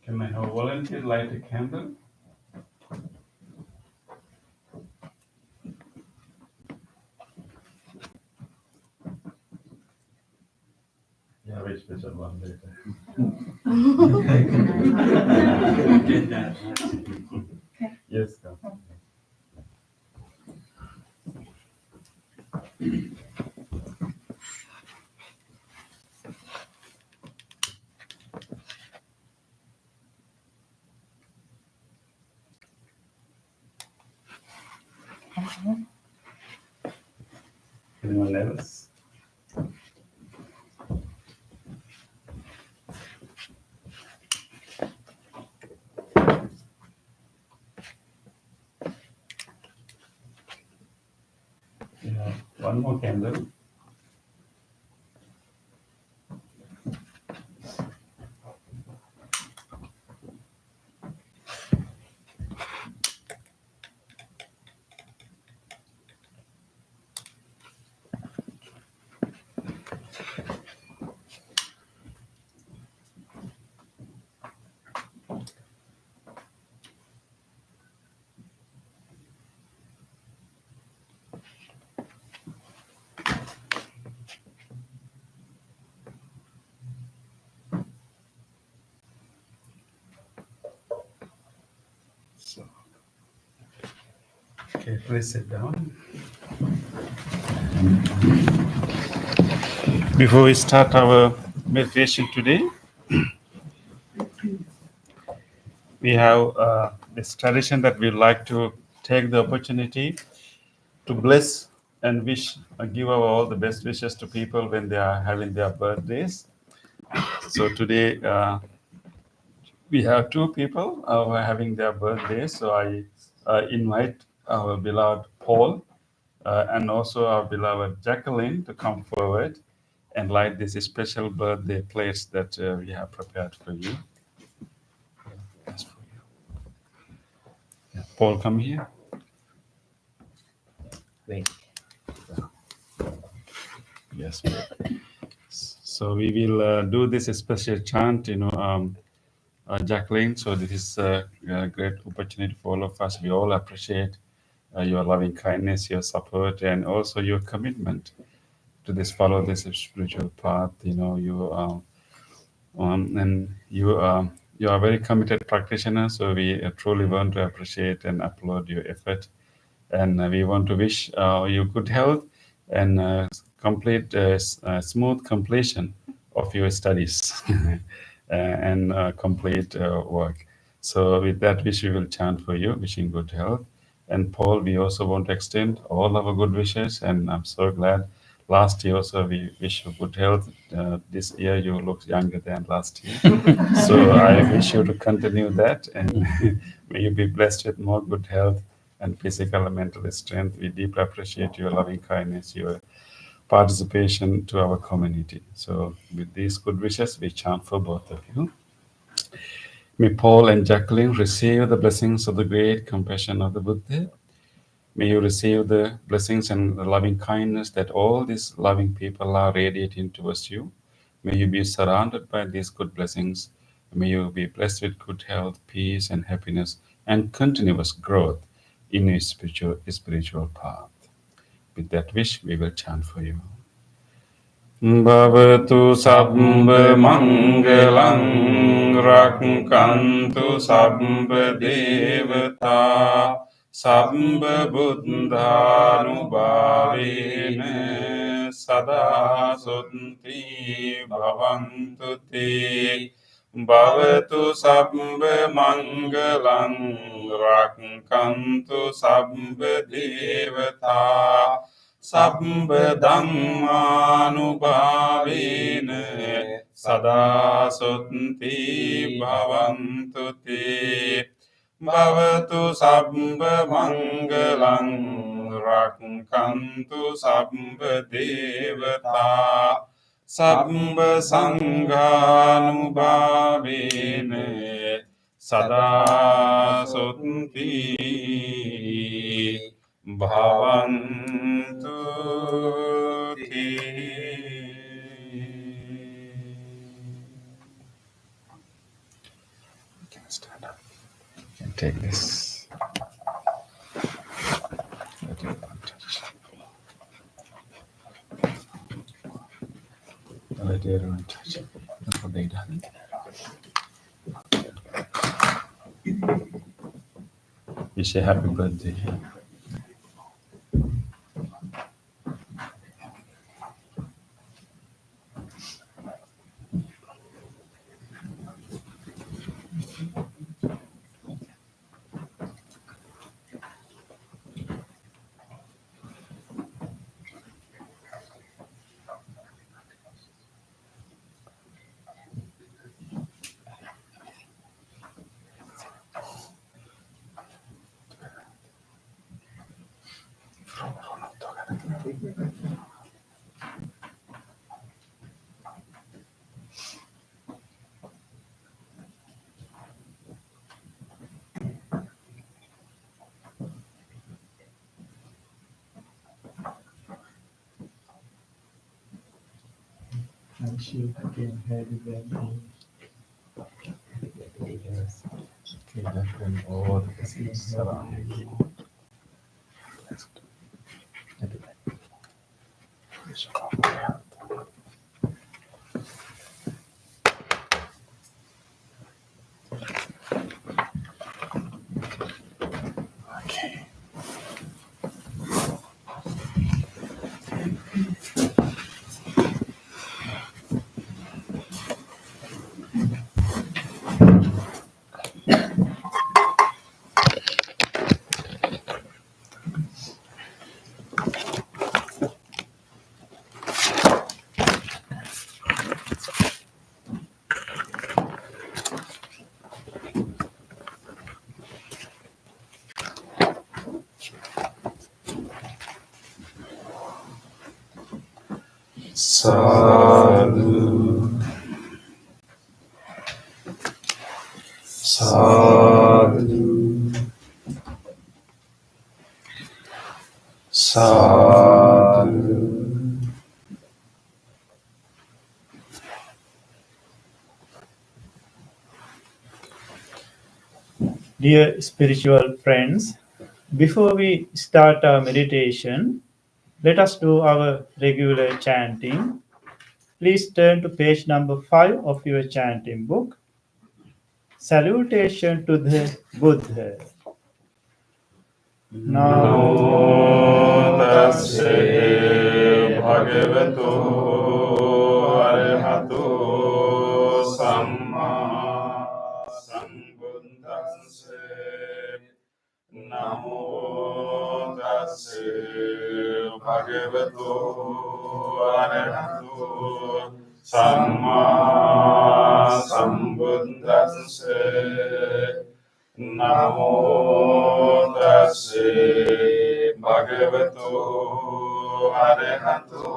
Can I have a volunteer light a candle? Yeah, very special one later. Get that. Yes, come. Anyone else? Yeah, one more candle. Okay, please sit down. Before we start our meditation today, we have this tradition that we like to take the opportunity to bless and wish, give all the best wishes to people when they are having their birthdays. So today we have two people who are having their birthdays. So I invite our beloved Paul and also our beloved Jacqueline to come forward and light this special birthday plates that we have prepared for you. That's for you. Yeah. Paul, come here. Wait. Yes. So we will do this special chant, Jacqueline. So this is a great opportunity for all of us. We all appreciate your loving kindness, your support, and also your commitment to follow this spiritual path. You are a very committed practitioner. So we truly want to appreciate and applaud your effort, and we want to wish you good health and complete smooth completion of your studies and complete work. So with that wish, we will chant for you, wishing good health. And Paul, we also want to extend all our good wishes, and I'm so glad. Last year also we wish you good health. This year you look younger than last year. So I wish you to continue that, and may you be blessed with more good health and physical and mental strength. We deeply appreciate your loving kindness, your participation to our community. So with these good wishes, we chant for both of you. May Paul and Jacqueline receive the blessings of the great compassion of the Buddha. May you receive the blessings and the loving kindness that all these loving people are radiating towards you. May you be surrounded by these good blessings. May you be blessed with good health, peace, and happiness, and continuous growth in your spiritual path. With that wish, we will chant for you. Bhavatu sabba mangalang rakkantu sabba devata sabba buddhanubhavena sada sunti bhavantu te. Bhavatu sabba mangalang rakkantu sabba devata sabba dhammanubhavena sada sunti bhavantu te. Bhavatu sabba mangalang rakkantu sabba devata sabba sanghanubhavena sada sunti bhavantu te. You can stand up. You can take this. Let your one touch. Let everyone touch. That's what they done. Wish a happy birthday. Wish you again happy birthday. Okay, that when all the blessings surrounding you. Blessed. Wish you all good health. Okay. Sadhu, sadhu, sadhu. Dear spiritual friends, before we start our meditation, let us do our regular chanting. Please turn to page number 5 of your chanting book. Salutation to the Buddha. Namo tassa bhagavato arahato samma sambuddhassa. Namo tassa bhagavato arahato samma sambuddhassa. Namo tassa bhagavato arahato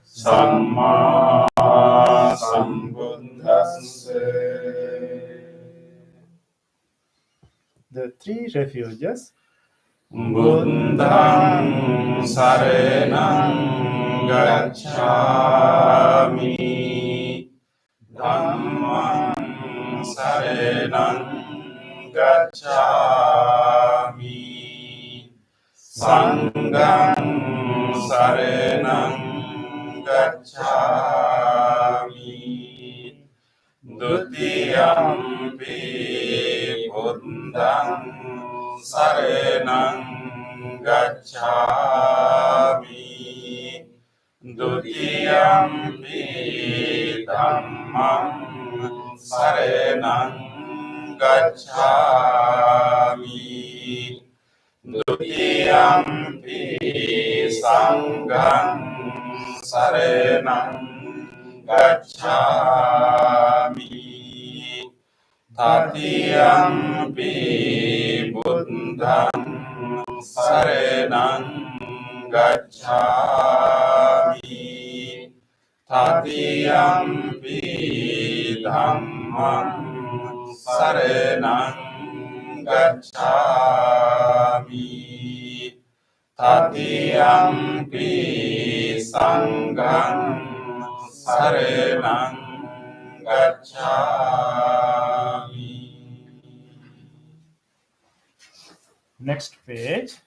samma sambuddhassa. The three refuges. Buddhang saranang gacchami, Dhammang saranang gacchami, Sanghang saranang gacchami, Dutiyampi Buddhang saranang gacchami, Dutiyampi Dhammang saranang gacchami, Dutiyampi Sanghang saranang gacchami, Tatiyampi Buddhang saranang gacchami, Tatiyampi Dhammang saranang gacchami, Tatiyampi Sanghang saranang gacchami. Next page.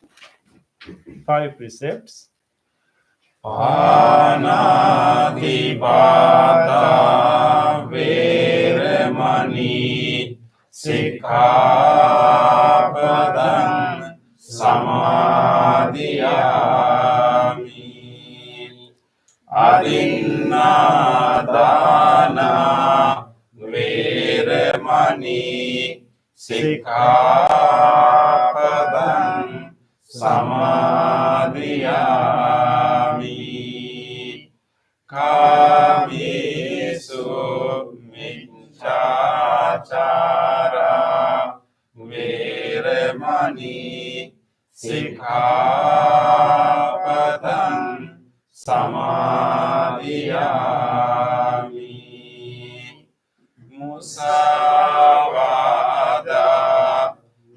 5 precepts. Panatipata veramani sikkhapadang samadhiyami. Adinnadana veramani sikkhapadang samadhiyami. Kamesu miccacara veramani sikkhapadang samadhiyami. Musawada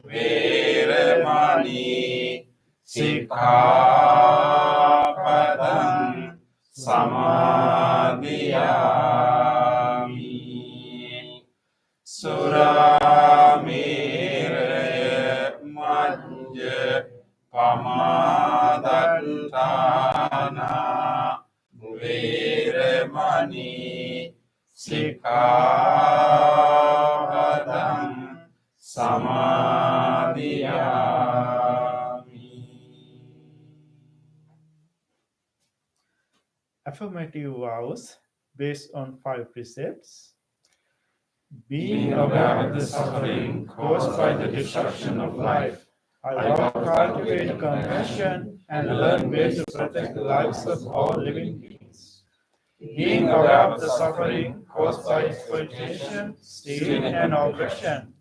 veramani sikkhapadang samadhiyami. Surameraya majja pamadatthana veramani sikkhapadang samadhiyami. Affirmative vows based on 5 precepts. Being aware of the suffering caused by the destruction of life, I vow to cultivate compassion and learn ways to protect the lives of all living beings. Being aware of the suffering caused by exploitation, stealing, and oppression,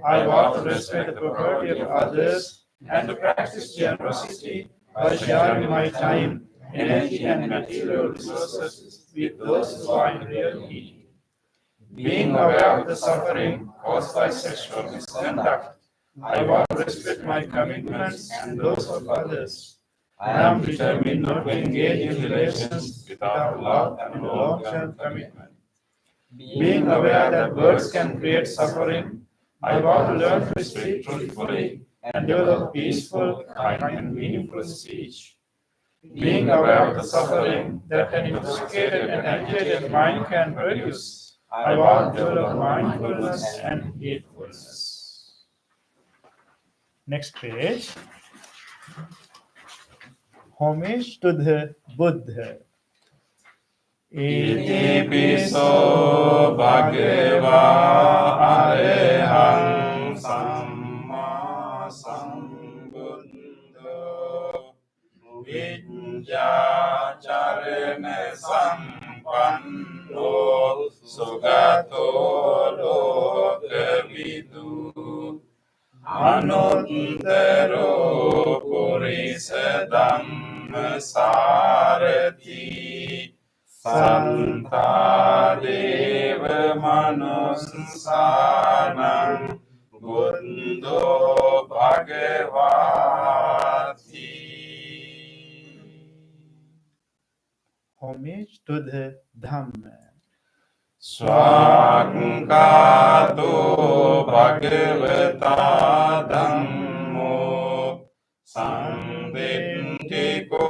I vow to respect the property of others and to practice generosity by sharing my time, energy and material resources with those who are in real need. Being aware of the suffering caused by sexual misconduct, I vow to respect my commitments and those of others. I am determined not to engage in relations without love and a long-term commitment. Being aware that words can create suffering, I vow to learn to speak truthfully and develop peaceful, kind, and meaningful speech. Being aware of the suffering that an intoxicated and agitated mind can produce, I vow to develop mindfulness and heedfulness. Next page. Homage to the Buddha. Iti piso bhagava arehang samma sambuddho vidya charene sampanno sugato lokavidu anuttaro purisa dhamma sarati Santa Deva Manussanam Buddho Bhagavati. Homage to the Dhamma. Swakato Bhagavata Dhammo Sandintiko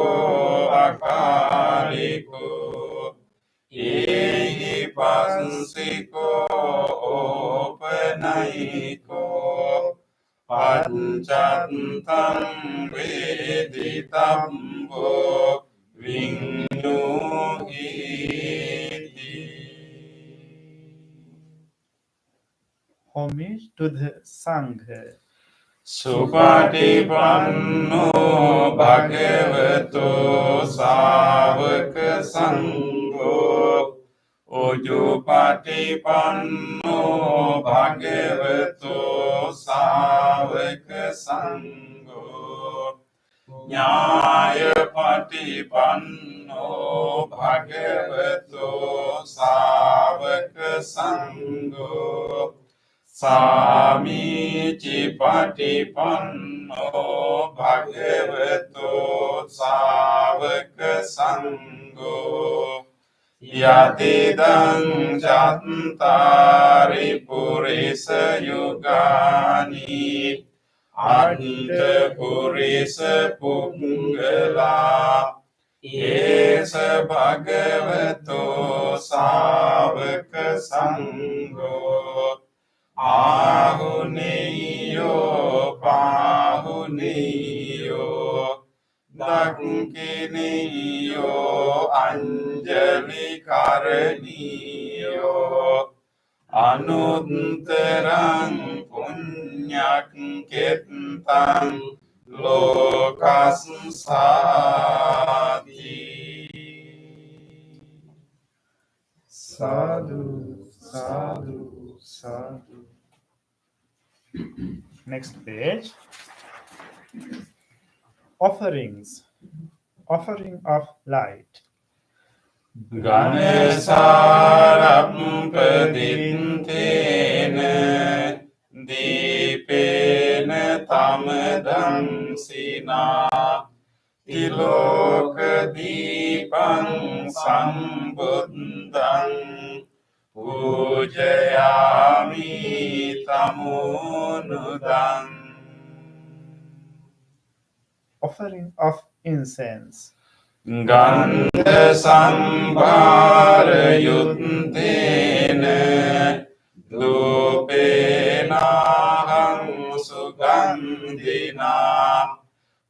Akariko Ehi Pansiko Openaiko Panchatam Veditambo Vinyuhiti. Homage to the Sangha. Supatipanno Bhagavato Savaka Sangho Ujupatipanno Bhagavato Savaka Sangho Nyaya Patipanno Bhagavato Savaka Sangho Samici Patipanno Bhagavato Savaka Sangho Yatidang Chattari Purisa Yugani Anta Purisa Punggala Esa Bhagavato Savaka Sangho Ahuniyo Pahuniyo Dankiniyo Anjali Karaniyo Anutterang Punyak Ketang Lokansati. Sadhu, sadhu, sadhu. Next page. Offerings. Offering of light. Ganesaram padintene dipene tamadam sina tiloka dipang sambuddhang pujayami tamunudang. Offering of incense. Gandha sambhara yuttene dupena hang sugandhina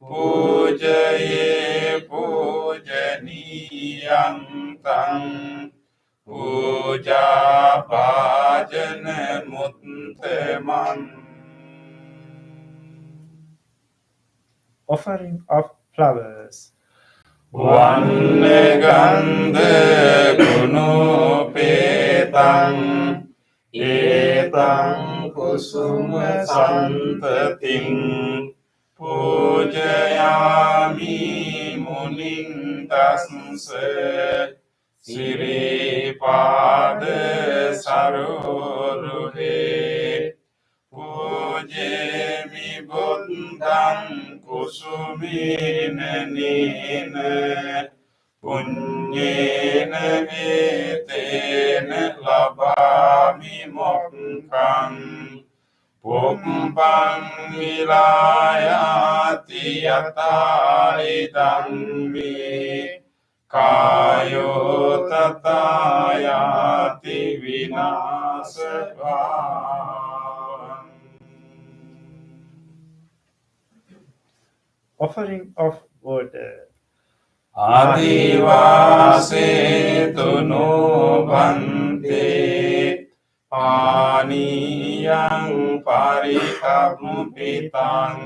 pujaye pujaniyang tang puja bhajana muttamam. Offering of flowers. Vanne gandha gunopetang etang kusuma santating pujayami muning tassa Siripada Saroruhe Pujemi Buddham Kusumina Nina Punyena Etena Labami Mokkan Pumpang Vilayati Yata Idammi Kayo Tatayati Vinasavang. Offering of water. Adivase tuno bante Paniyang parikapitang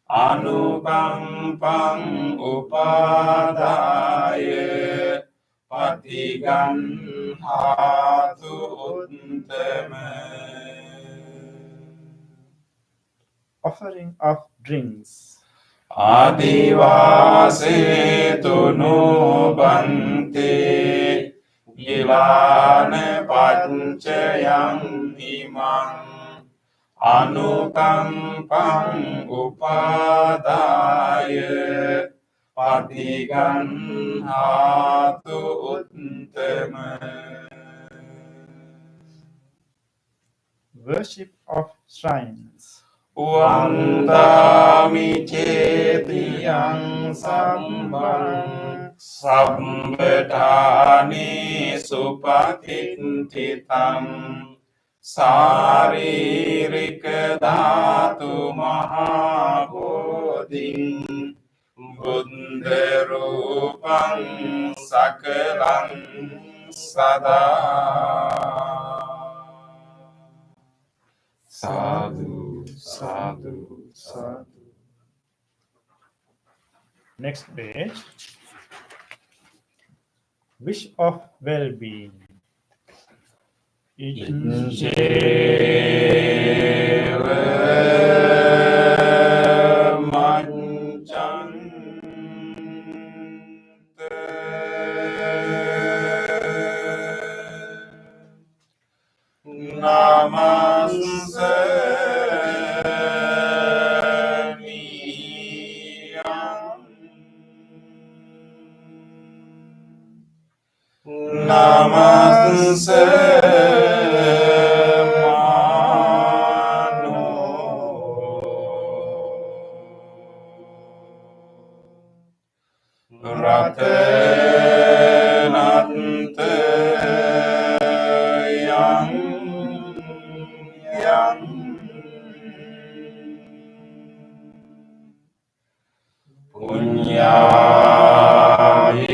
Anukampang upadaya Patigan hatu uttama. Offering of drinks. Adivase tuno bante Gilane pancayang imang Anukampang upadaya Patigan hatu uttama. Worship of shrines. Wantami cetiyang sambang Sambedani supatintitang Saririka dhatu mahabodhing Buddha rupang sakalang sada. Sadhu, sadhu, sadhu. Next page. Wish of well-being. Iceva manchante namaste Namaste Mano Ratanante Yang Punyai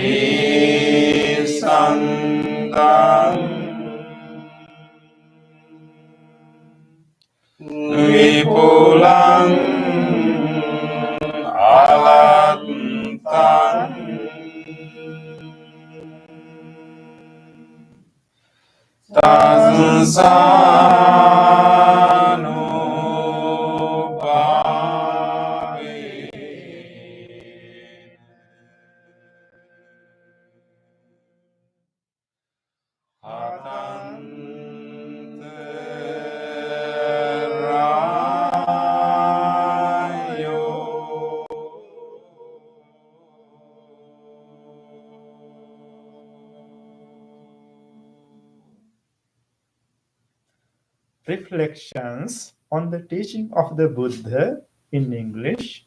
Sandang Wipulang Alantang Tansanu Reflections on the teaching of the Buddha in English.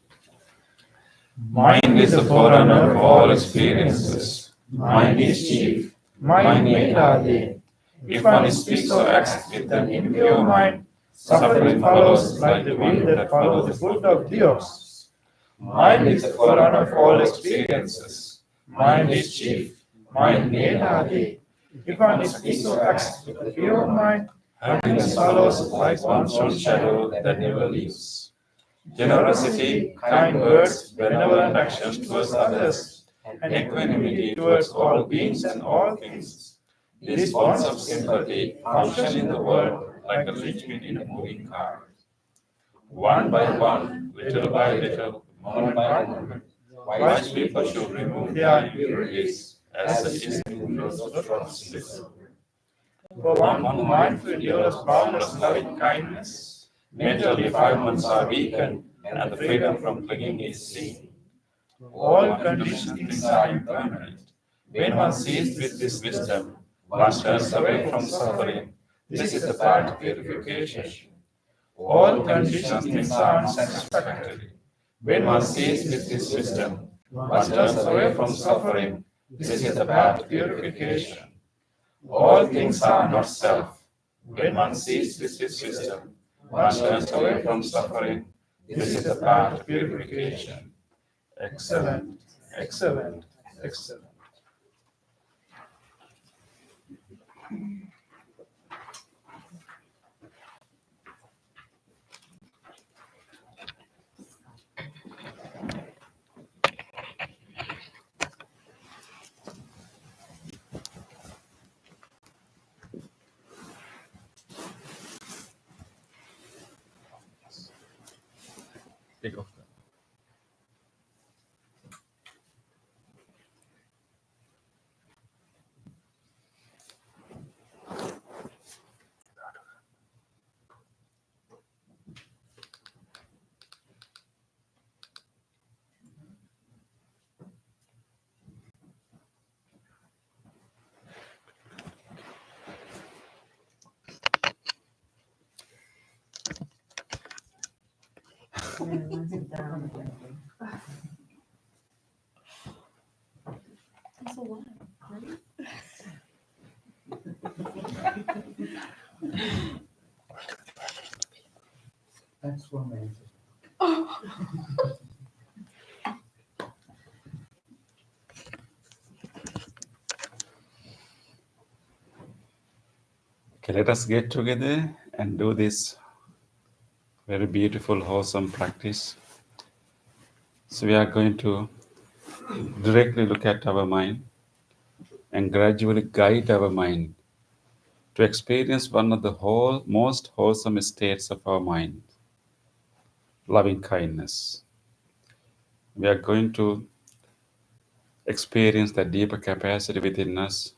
Mind is the forerunner of all experiences. Mind is chief. Mind made Adi. If one speaks or acts with an impure mind, suffering follows like the wind that follows the foot of the ox. Mind is the forerunner of all experiences. Mind is chief. Mind made Adi. If one speaks or acts with a pure mind, happiness follows like one's own shadow that never leaves. Generosity, kind words, benevolent actions towards others, and equanimity towards all beings and all things. These bonds of sympathy function in the world like a linchpin in a moving car. One by one, little by little, moment by moment, wise people should remove their impurities, as it is in those. For one who mindfully develops boundless loving kindness, mental defilements are weakened, and the freedom from clinging is seen. All conditioned things are impermanent. When one sees with this wisdom, one turns away from suffering. This is the path of purification. All conditioned things are unsatisfactory. When one sees with this wisdom, one turns away from suffering. This is the path of purification. All things are not self. When one sees with this wisdom, one turns away from suffering. This is the path of purification. Excellent, excellent, excellent. Take off. That's a lot, right? That's one minute. Okay, let us get together and do this very beautiful, wholesome practice. So we are going to directly look at our mind and gradually guide our mind to experience one of the most wholesome states of our mind, loving kindness. We are going to experience that deeper capacity within us.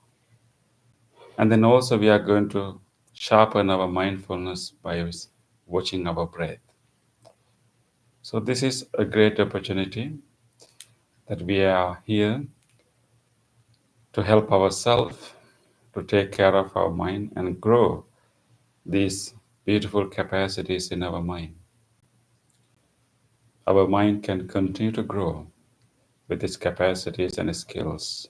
And then also we are going to sharpen our mindfulness by watching our breath. So this is a great opportunity that we are here to help ourselves to take care of our mind and grow these beautiful capacities in our mind. Our mind can continue to grow with its capacities and skills.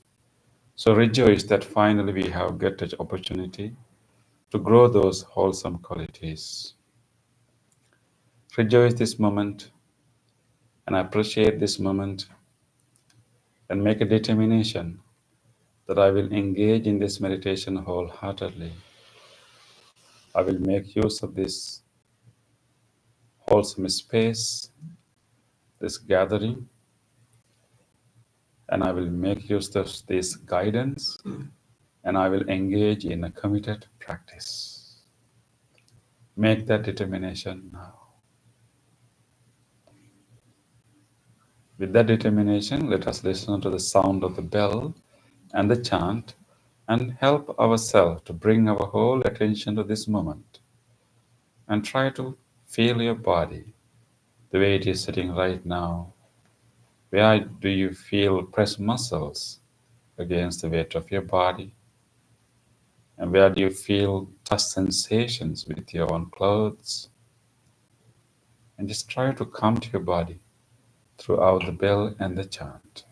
So rejoice that finally we have got the opportunity to grow those wholesome qualities. Rejoice this moment and appreciate this moment and make a determination that I will engage in this meditation wholeheartedly. I will make use of this wholesome space, this gathering, and I will make use of this guidance, and I will engage in a committed practice. Make that determination now. With that determination, let us listen to the sound of the bell and the chant and help ourselves to bring our whole attention to this moment and try to feel your body the way it is sitting right now. Where do you feel press muscles against the weight of your body? And where do you feel touch sensations with your own clothes? And just try to come to your body throughout the bell and the chant.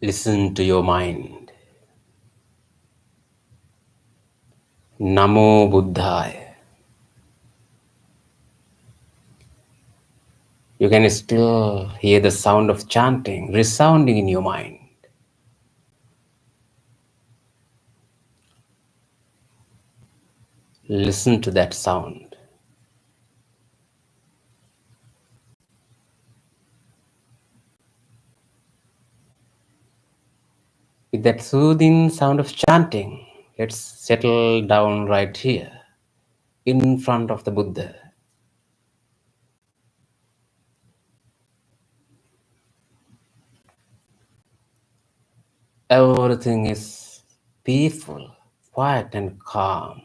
Listen to your mind. Namo Buddhaya. You can still hear the sound of chanting resounding in your mind. Listen to that sound. With that soothing sound of chanting, let's settle down right here in front of the Buddha. Everything is peaceful, quiet, and calm.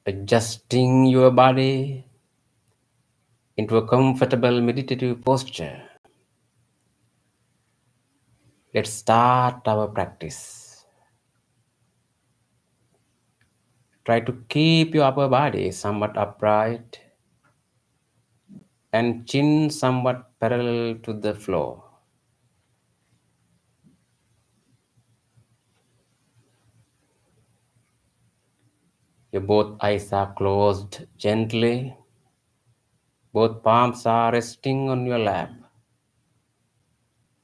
Adjusting your body into a comfortable meditative posture. Let's start our practice. Try to keep your upper body somewhat upright and chin somewhat parallel to the floor. Your both eyes are closed gently. Both palms are resting on your lap.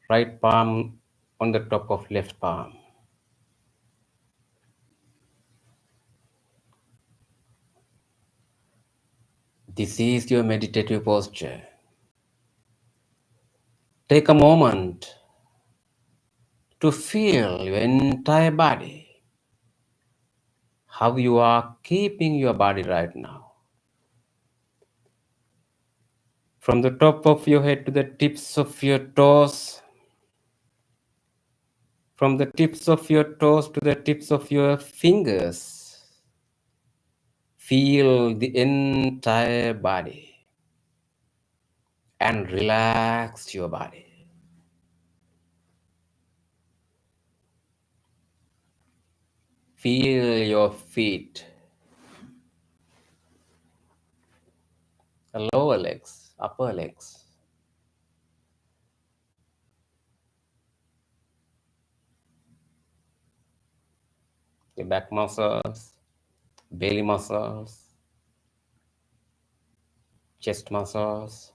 Right palm on the top of left palm. This is your meditative posture. Take a moment to feel your entire body, how you are keeping your body right now. From the top of your head to the tips of your toes, from the tips of your toes to the tips of your fingers, feel the entire body and relax your body. Feel your feet, the lower legs, upper legs, your back muscles, belly muscles, chest muscles.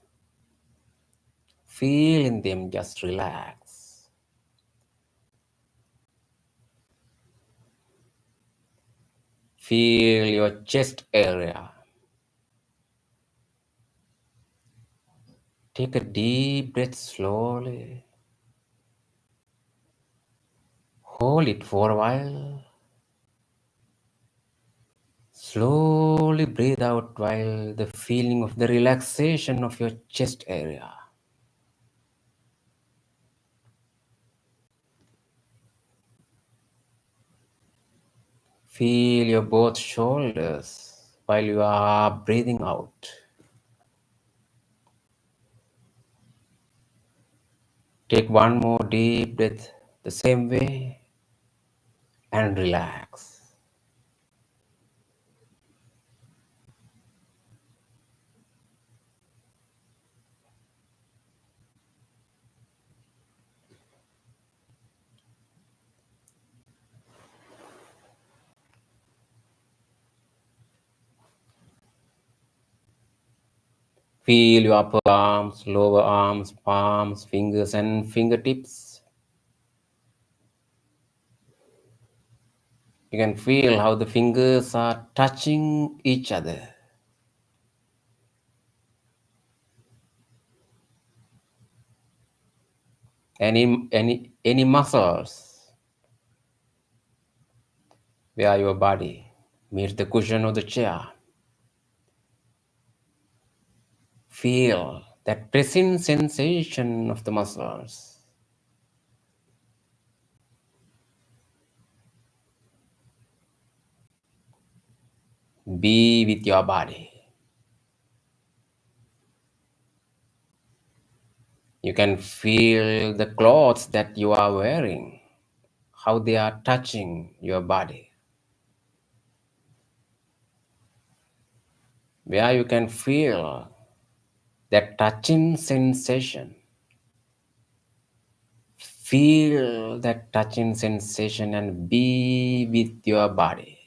Feel in them, just relax. Feel your chest area. Take a deep breath slowly. Hold it for a while. Slowly breathe out while the feeling of the relaxation of your chest area. Feel your both shoulders while you are breathing out. Take one more deep breath the same way and relax. Feel your upper arms, lower arms, palms, fingers, and fingertips. You can feel how the fingers are touching each other. Any muscles where your body meets the cushion of the chair. Feel that pressing sensation of the muscles. Be with your body. You can feel the clothes that you are wearing, how they are touching your body. Where you can feel that touching sensation. Feel that touching sensation and be with your body.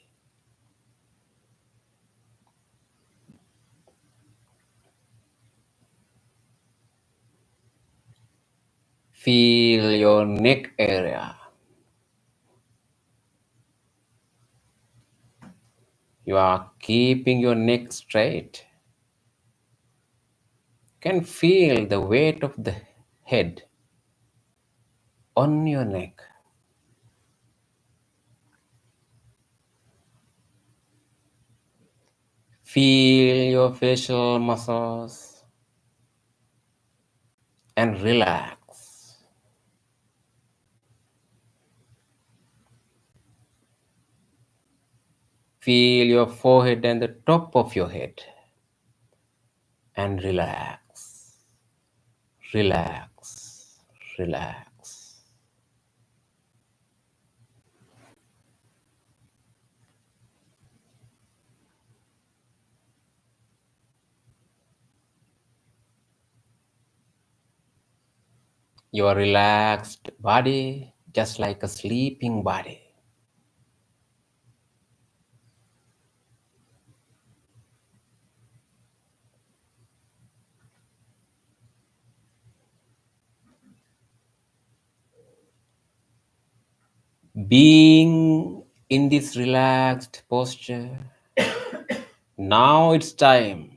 Feel your neck area. You are keeping your neck straight. Can feel the weight of the head on your neck. Feel your facial muscles and relax. Feel your forehead and the top of your head and relax. Relax. Relax. Your relaxed body just like a sleeping body. Being in this relaxed posture, now it's time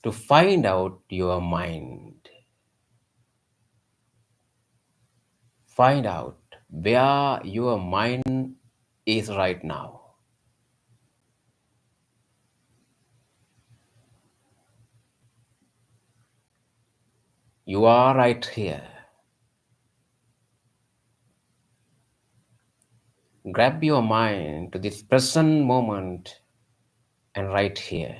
to find out your mind. Find out where your mind is right now. You are right here. Grab your mind to this present moment and right here.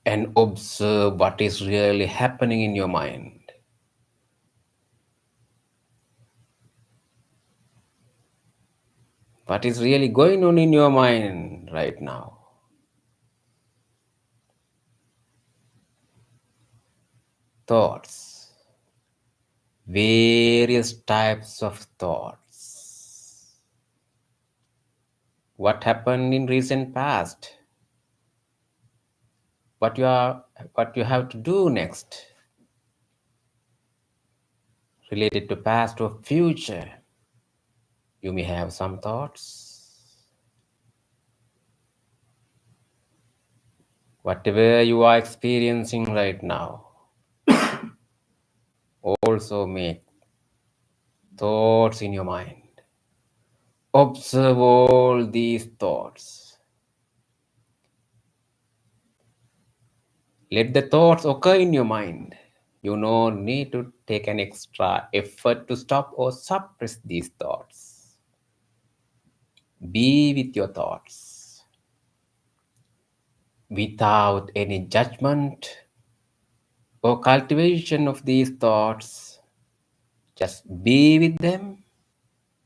And observe what is really happening in your mind. What is really going on in your mind right now? Thoughts, various types of thoughts. What happened in recent past? What you have to do next, related to past or future. You may have some thoughts. Whatever you are experiencing right now, also make thoughts in your mind. Observe all these thoughts. Let the thoughts occur in your mind. You no need to take an extra effort to stop or suppress these thoughts. Be with your thoughts without any judgment or cultivation of these thoughts. Just be with them,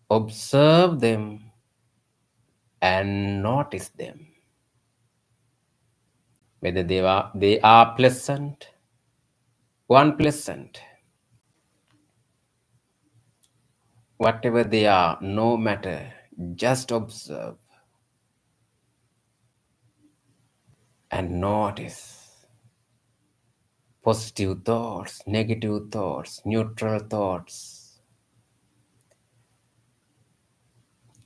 observe them, and notice them. Whether they are pleasant or unpleasant, whatever they are, no matter, just observe and notice. Positive thoughts, negative thoughts, neutral thoughts,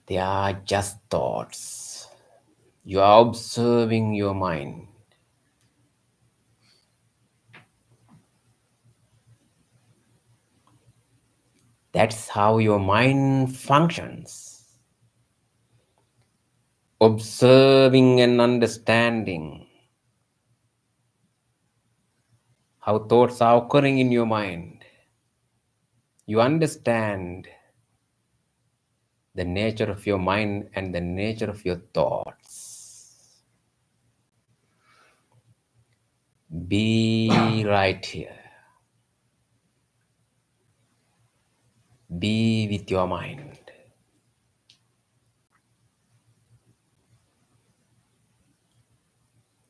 they are just thoughts. You are observing your mind. That's how your mind functions. Observing and understanding how thoughts are occurring in your mind. You understand the nature of your mind and the nature of your thoughts. Be right here. Be with your mind.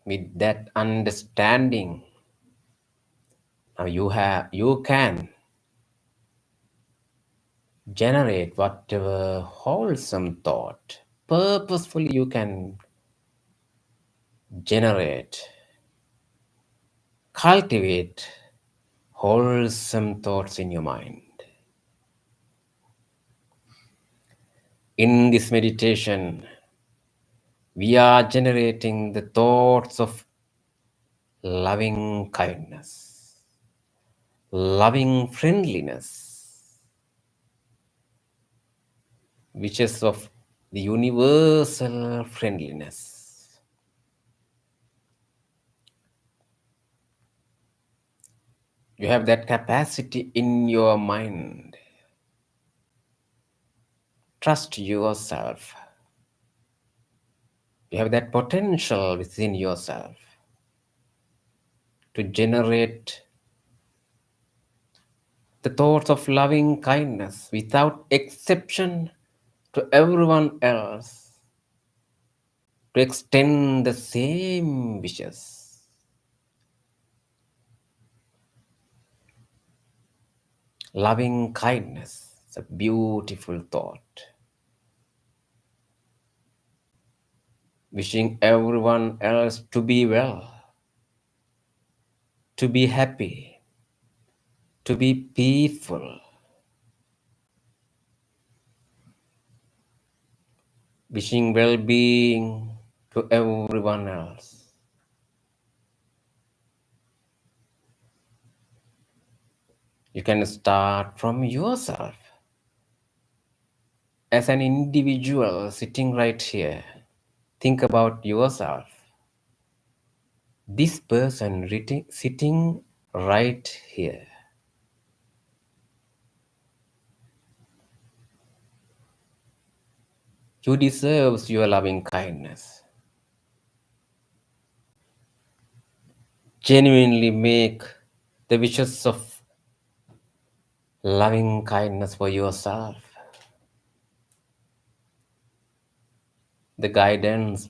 With that understanding, now you can generate whatever wholesome thought. Purposefully you can generate, cultivate wholesome thoughts in your mind. In this meditation, we are generating the thoughts of loving kindness, loving friendliness, which is of the universal friendliness. You have that capacity in your mind. Trust yourself. You have that potential within yourself to generate the thoughts of loving kindness without exception to everyone else, to extend the same wishes. Loving kindness is a beautiful thought. Wishing everyone else to be well, to be happy, to be peaceful. Wishing well-being to everyone else. You can start from yourself. As an individual sitting right here, think about yourself. This person sitting right here. You deserve your loving kindness. Genuinely make the wishes of loving kindness for yourself. The guidance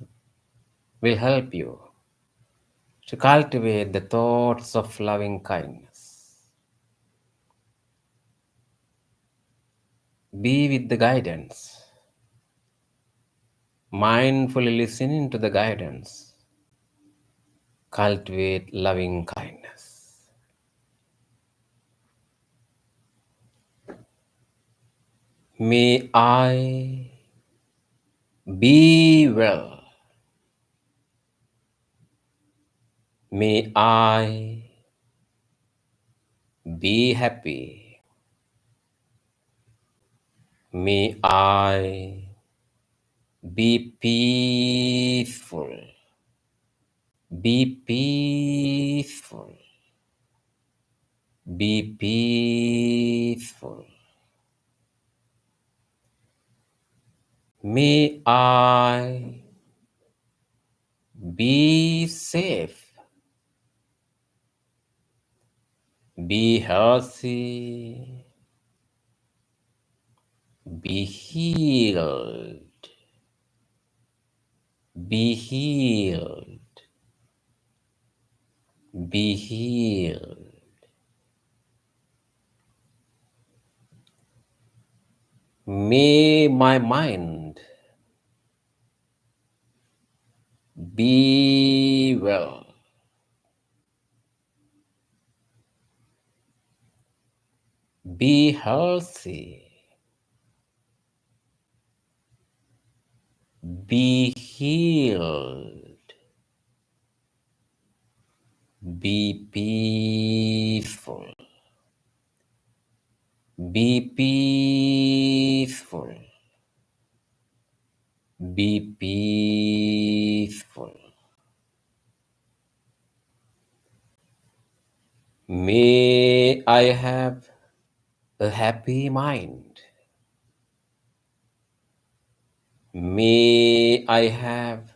will help you to cultivate the thoughts of loving kindness. Be with the guidance. Mindfully listening to the guidance. Cultivate loving kindness. May I be well. May I be happy. May I be peaceful. Be peaceful. Be peaceful. May I be safe. Be healthy. Be healed. Be healed. Be healed. May my mind be well. Be healthy. Be healed. Be peaceful. Be peaceful. Be peaceful. May I have a happy mind. May I have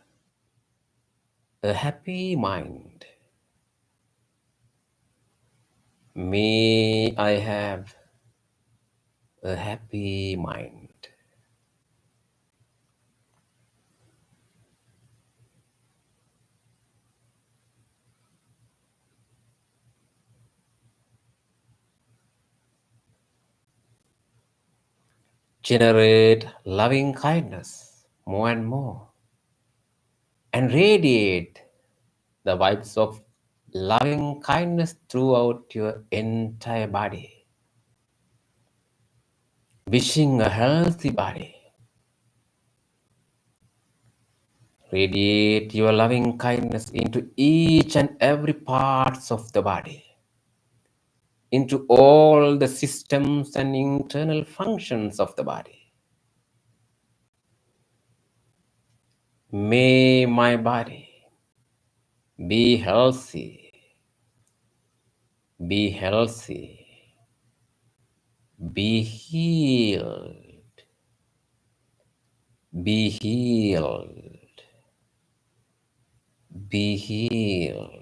a happy mind. May I have a happy mind. Generate loving kindness more and more and radiate the vibes of loving kindness throughout your entire body. Wishing a healthy body. Radiate your loving kindness into each and every parts of the body, into all the systems and internal functions of the body. May my body be healthy, be healthy, be healed, be healed, be healed.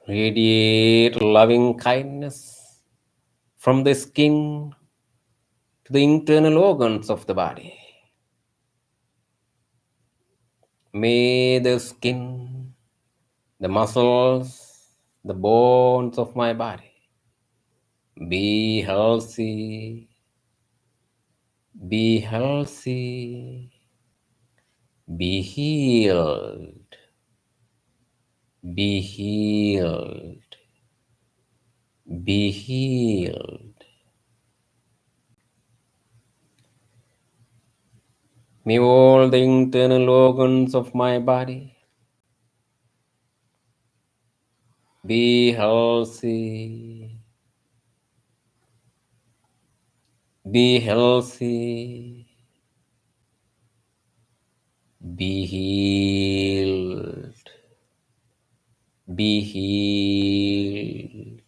Radiate loving kindness from the skin to the internal organs of the body. May the skin, the muscles, the bones of my body be healthy, be healthy, be healed, be healed, be healed. May all the internal organs of my body be healthy, be healthy, be healed, be healed,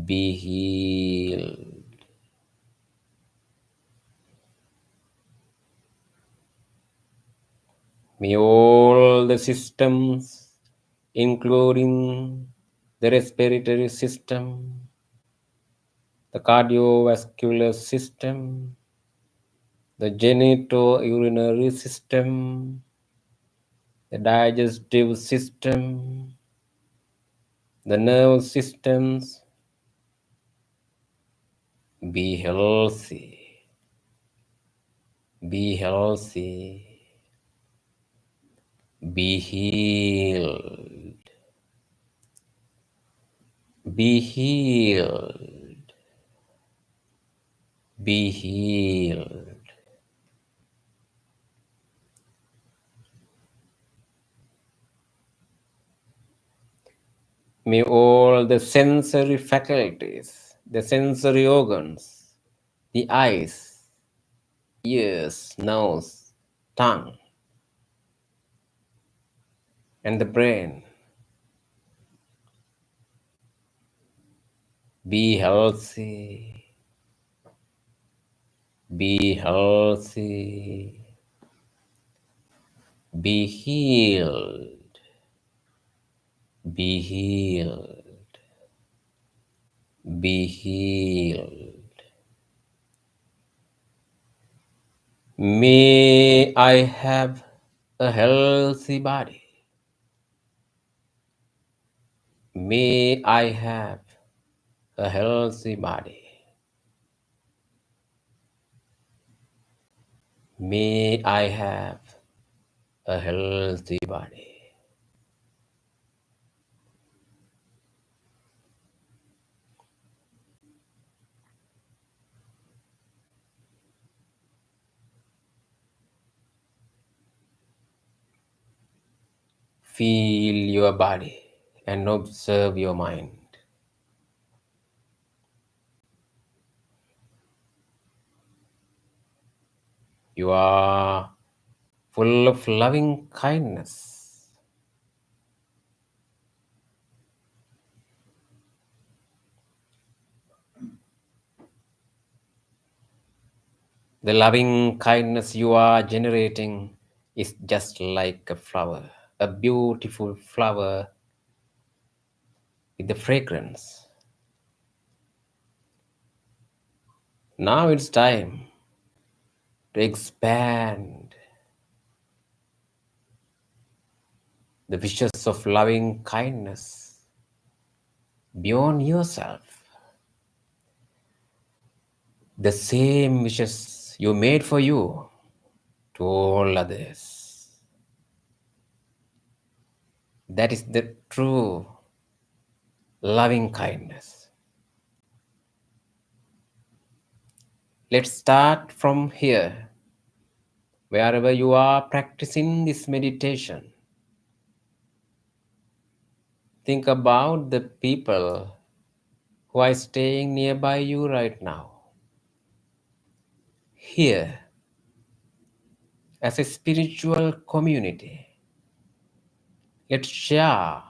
be healed. May all the systems, including the respiratory system, the cardiovascular system, the genitourinary system, the digestive system, the nerve systems. Be healthy, be healthy, be healed, be healed, be healed. May all the sensory faculties, the sensory organs, the eyes, ears, nose, tongue, and the brain be healthy, be healthy, be healed, be healed, be healed. May I have a healthy body. May I have a healthy body. May I have a healthy body. Feel your body and observe your mind. You are full of loving kindness. The loving kindness you are generating is just like a flower, a beautiful flower with the fragrance. Now it's time to expand the wishes of loving kindness beyond yourself. The same wishes you made for you to all others. That is the true loving kindness. Let's start from here. Wherever you are practicing this meditation, think about the people who are staying nearby you right now. Here, as a spiritual community, let's share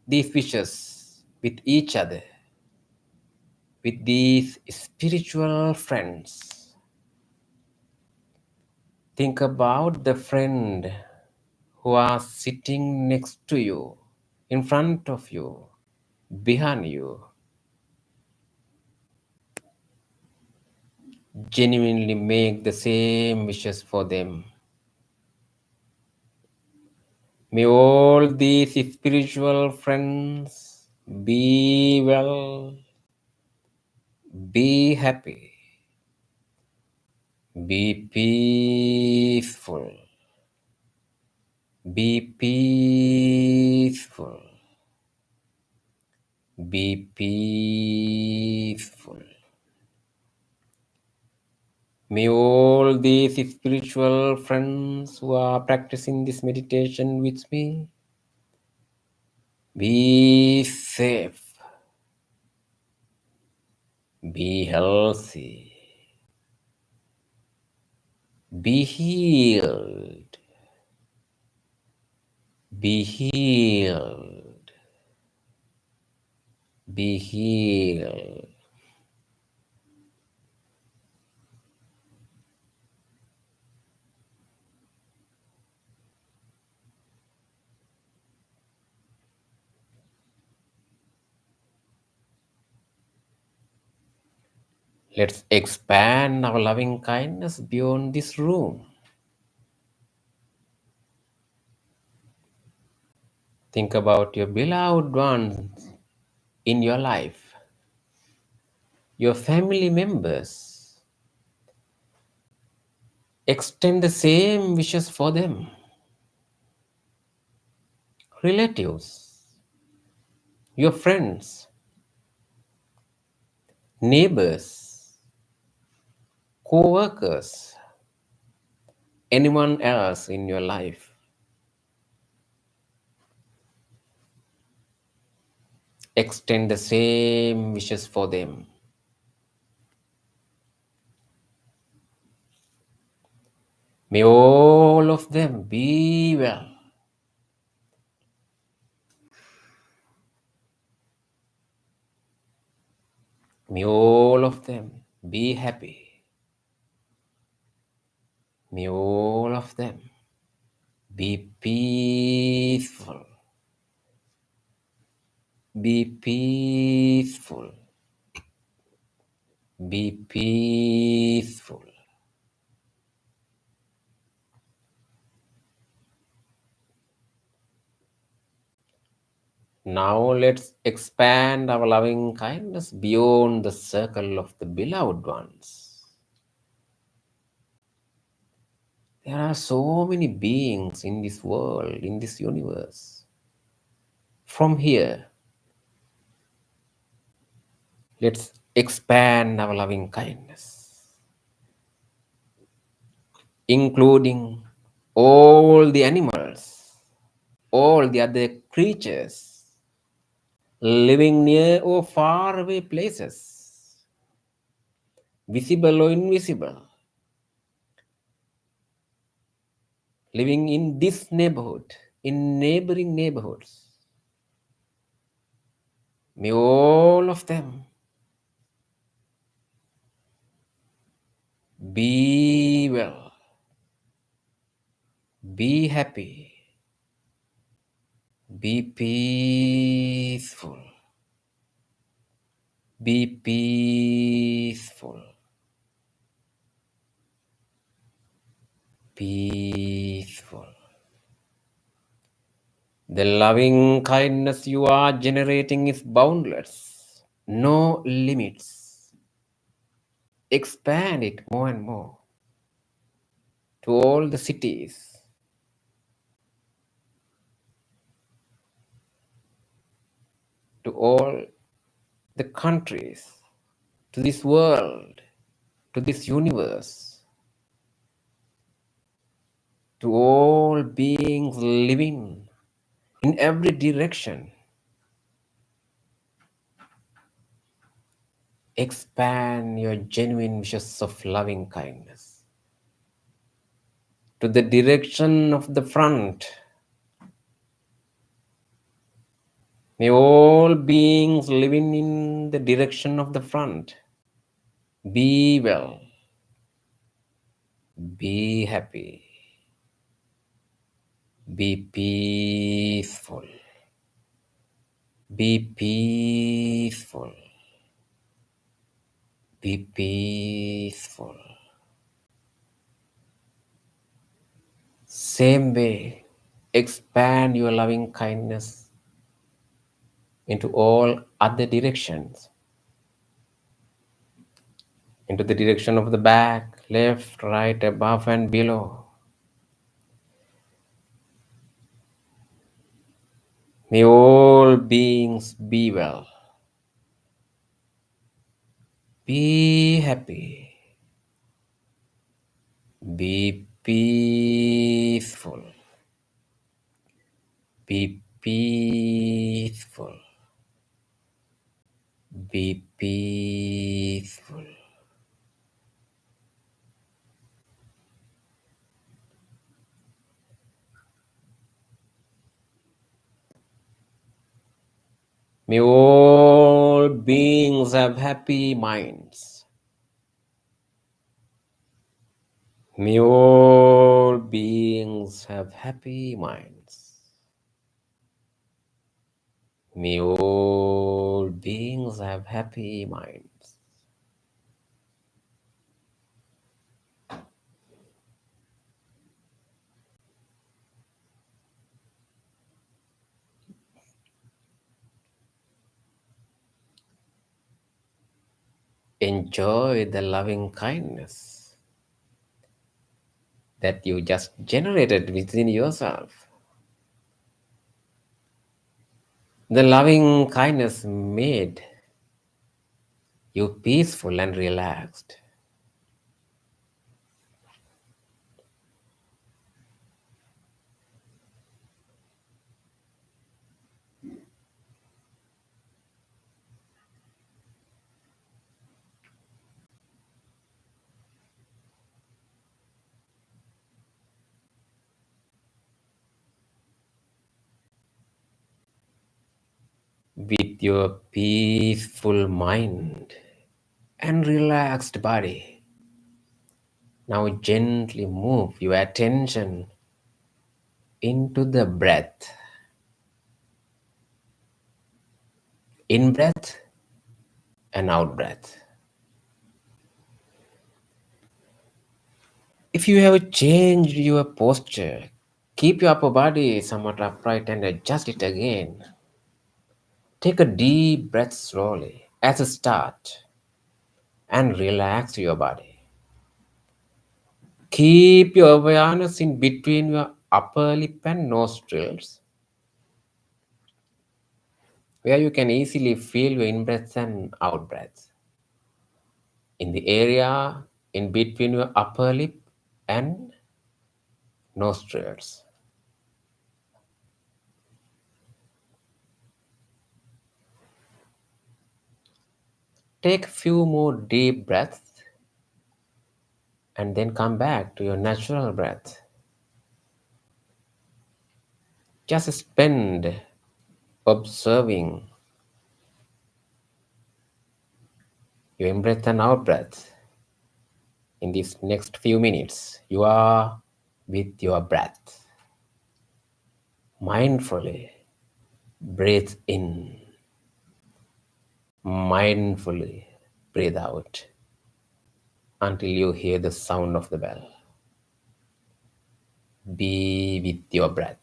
these wishes with each other, with these spiritual friends. Think about the friend who are sitting next to you, in front of you, behind you. Genuinely make the same wishes for them. May all these spiritual friends be well, be happy, be peaceful, be peaceful, be peaceful. May all these spiritual friends who are practicing this meditation with me be safe, be healthy, be healed, be healed, be healed. Let's expand our loving kindness beyond this room. Think about your beloved ones in your life, your family members. Extend the same wishes for them. Relatives, your friends, neighbors, co workers, anyone else in your life. Extend the same wishes for them. May all of them be well. May all of them be happy. May all of them be peaceful. Be peaceful. Be peaceful. Now let's expand our loving kindness beyond the circle of the beloved ones. There are so many beings in this world, in this universe. From here, let's expand our loving kindness, including all the animals, all the other creatures living near or far away places, visible or invisible, living in this neighborhood, in neighboring neighborhoods. May all of them be well, be happy, be peaceful, be peaceful, peaceful. The loving kindness you are generating is boundless, no limits. Expand it more and more to all the cities, to all the countries, to this world, to this universe, to all beings living in every direction. Expand your genuine wishes of loving kindness to the direction of the front. May all beings living in the direction of the front be well, be happy, be peaceful, be peaceful, be peaceful. Same way, expand your loving kindness into all other directions, into the direction of the back, left, right, above, and below. May all beings be well, be happy, be peaceful, be peaceful, be peaceful. May all beings have happy minds. May all beings have happy minds. May all beings have happy minds. Enjoy the loving kindness that you just generated within yourself. The loving kindness made you peaceful and relaxed. With your peaceful mind and relaxed body, now gently move your attention into the breath. In breath and out breath. If you have changed your posture, keep your upper body somewhat upright and adjust it again. Take a deep breath slowly as a start and relax your body. Keep your awareness in between your upper lip and nostrils, where you can easily feel your in breaths and out breaths. In the area in between your upper lip and nostrils. Take a few more deep breaths and then come back to your natural breath. Just spend observing your in breath and out breath. In these next few minutes, you are with your breath. Mindfully breathe in. Mindfully breathe out until you hear the sound of the bell. Be with your breath.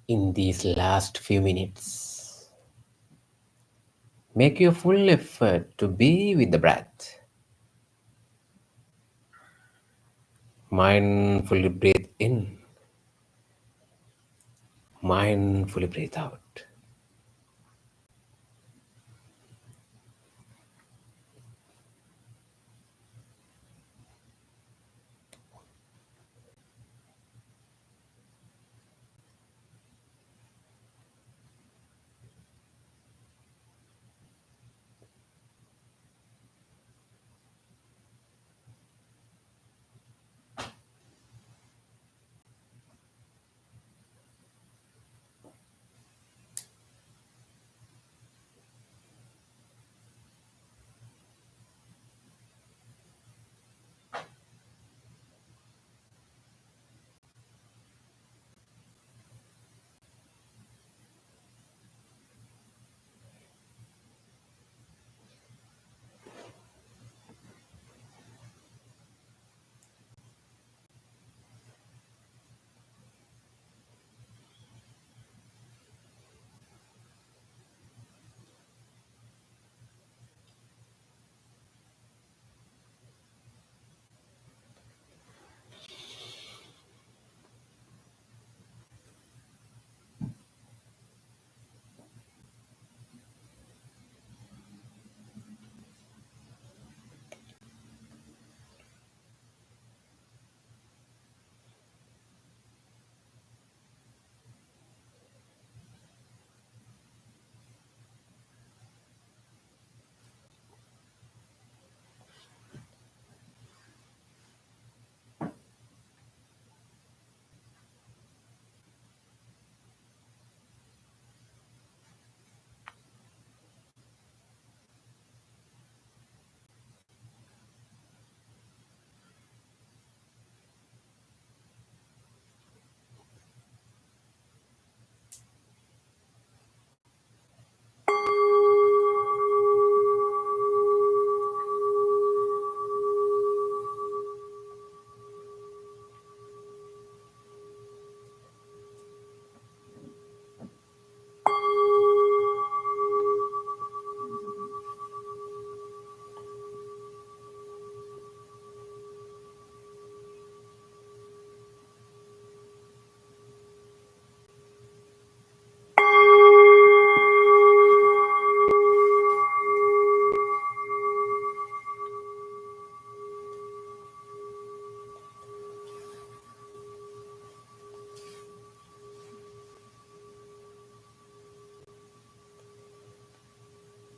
in these last few minutes. Make your full effort to be with the breath. Mindfully breathe in, mindfully breathe out.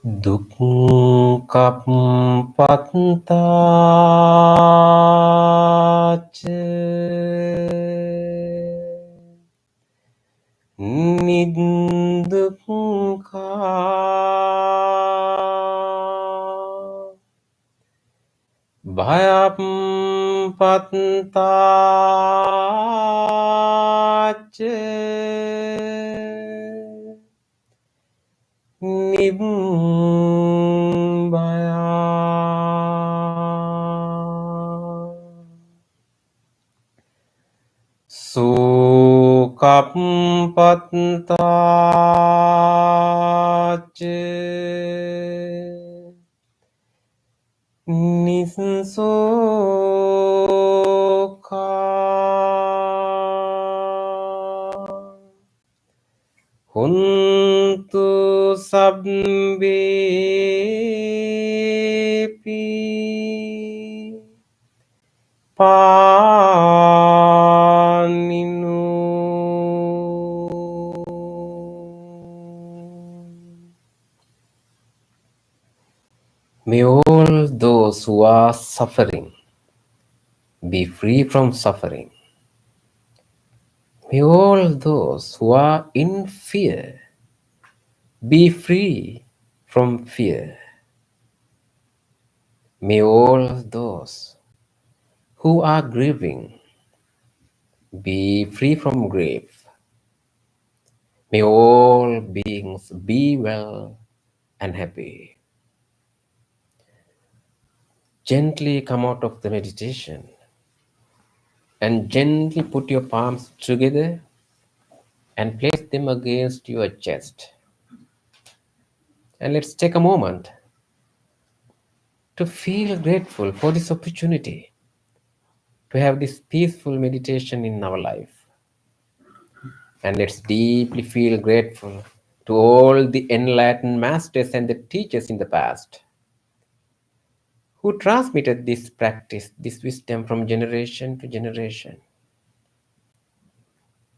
Dukkha pattāca nidukkha bhayam pattāca nibbaya Sukappattāca Nisukha Huntu sabbepi Paninu. May all those who are suffering be free from suffering. May all those who are in fear be free from fear. May all those who are grieving be free from grief. May all beings be well and happy. Gently come out of the meditation and gently put your palms together and place them against your chest. And let's take a moment to feel grateful for this opportunity to have this peaceful meditation in our life. And let's deeply feel grateful to all the enlightened masters and the teachers in the past who transmitted this practice, this wisdom from generation to generation.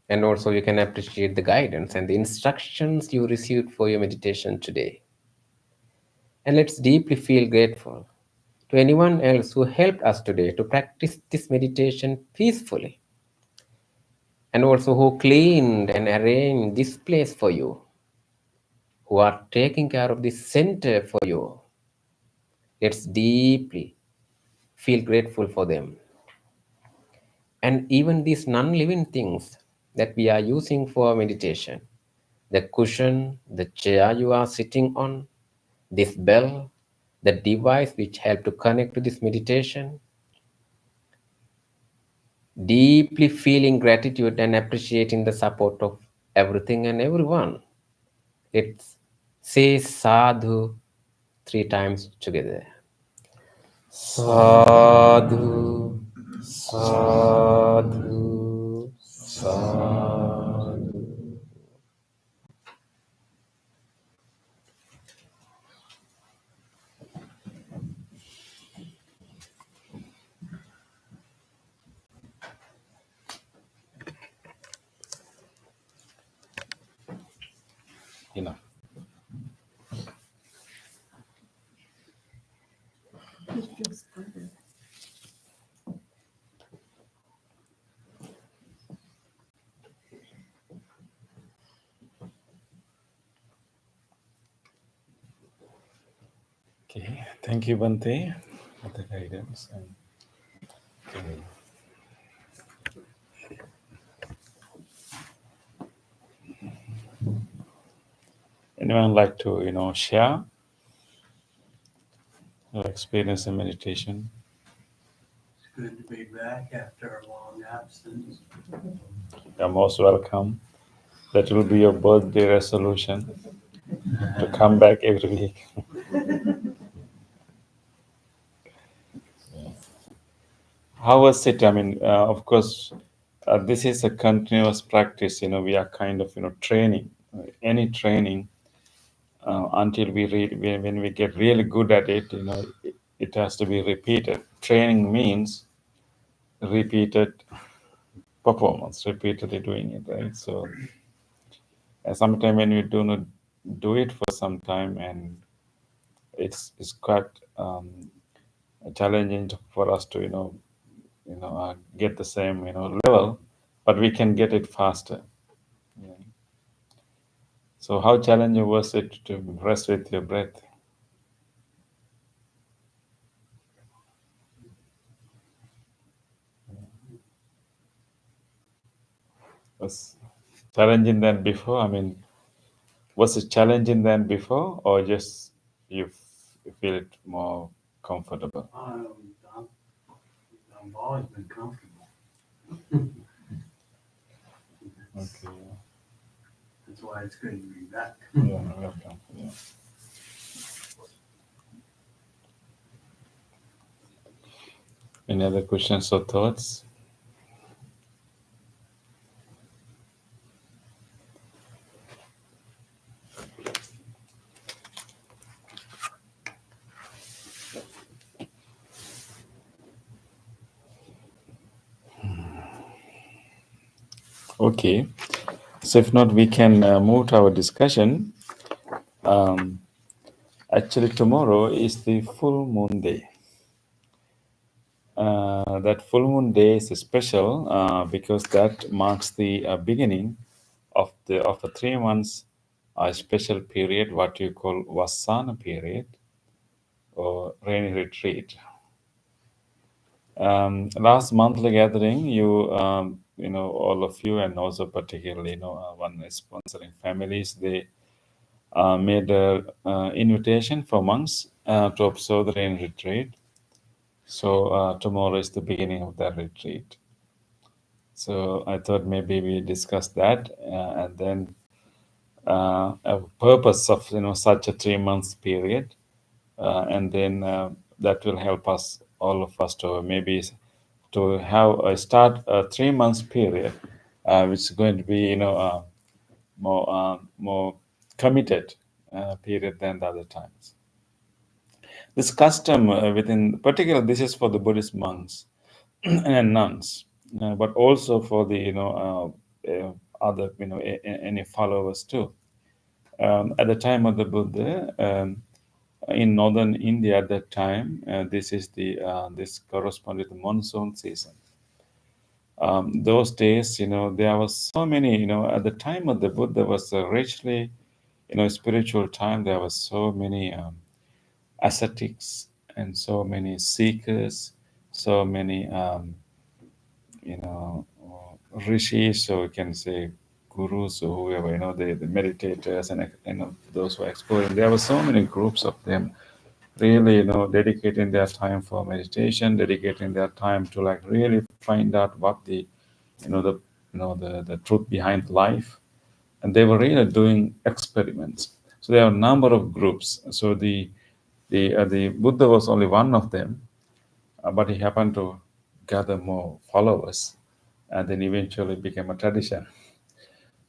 And also, you can appreciate the guidance and the instructions you received for your meditation today. And let's deeply feel grateful to anyone else who helped us today to practice this meditation peacefully, and also who cleaned and arranged this place for you, who are taking care of this center for you. Let's deeply feel grateful for them. And even these non-living things that we are using for meditation, the cushion, the chair you are sitting on, this bell, the device which help to connect to this meditation, deeply feeling gratitude and appreciating the support of everything and everyone. Let's say sadhu 3 times together. Sadhu, sadhu, sadhu. Enough. It feels better. Okay, thank you, Bante, for the guidance. And anyone like to, share your experience in meditation? It's good to be back after a long absence. You're most welcome. That will be your birthday resolution to come back every week. How was it? I mean, of course, this is a continuous practice. We are kind of, training. Any training until when we get really good at it, it has to be repeated. Training means repeated performance, repeatedly doing it, right? So, sometimes when we do not do it for some time, and it's quite challenging for us to get the same level, but we can get it faster. Yeah. So how challenging was it to rest with your breath? Was challenging than before? I mean, was it challenging than before, or just you feel it more comfortable? I've always been comfortable. Okay. That's why it's good to be back. Yeah, welcome. Yeah. Any other questions or thoughts? Okay. So if not, we can move to our discussion. Actually, tomorrow is the full moon day. That full moon day is special because that marks the beginning of the 3 months special period, what you call Vasana period or rainy retreat. Last monthly gathering, all of you, and also particularly, one is sponsoring families, they made an invitation for monks to observe the rain retreat. So tomorrow is the beginning of that retreat. So I thought maybe we discuss that, and then a purpose of such a 3 months period, and then that will help us, all of us, to maybe to have a start a 3 months period, which is going to be more committed period than the other times. This custom within, particularly, this is for the Buddhist monks and nuns, but also for the other any followers too. At the time of the Buddha, in northern India at that time, this is this corresponded to the monsoon season. Those days, there was so many, at the time of the Buddha was a richly, spiritual time. There was so many ascetics and so many seekers, so many, rishis, so we can say gurus or whoever, the meditators and those who are exploring. There were so many groups of them, really, dedicating their time for meditation, dedicating their time to like really find out what the, the, the truth behind life, and they were really doing experiments. So there are a number of groups. So the Buddha was only one of them, but he happened to gather more followers, and then eventually became a tradition.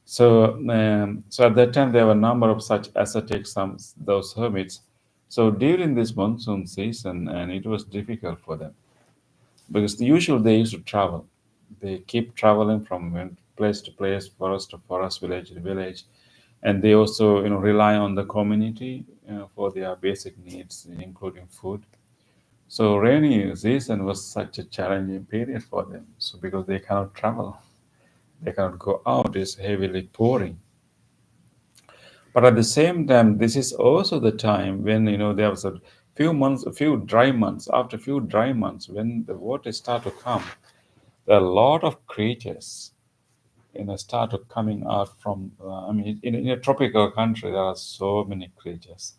So at that time there were a number of such ascetics, some those hermits. So during this monsoon season, and it was difficult for them because usually they used to travel. They keep traveling from place to place, forest to forest, village to village, and they also rely on the community for their basic needs, including food. So rainy season was such a challenging period for them. So because they cannot travel, they cannot go out, it's heavily pouring. But at the same time, this is also the time when there was a few months, a few dry months. After a few dry months, when the water start to come, there are a lot of creatures start to coming out from. I mean, in a tropical country, there are so many creatures.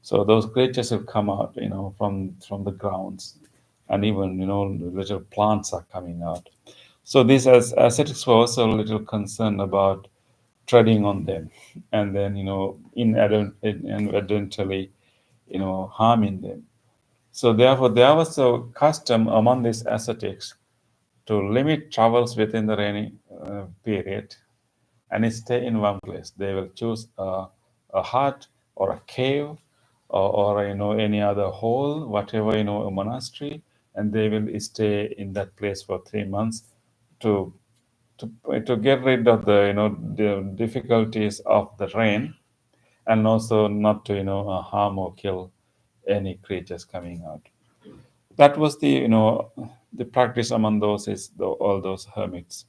So those creatures will come out, from the grounds, and even little plants are coming out. So these ascetics were also a little concerned about treading on them, and then inadvertently, harming them. So therefore, there was a custom among these ascetics to limit travels within the rainy period and stay in one place. They will choose a hut or a cave or any other hole, whatever, a monastery, and they will stay in that place for 3 months to to get rid of the the difficulties of the rain, and also not to harm or kill any creatures coming out. That was the the practice among those is all those hermits,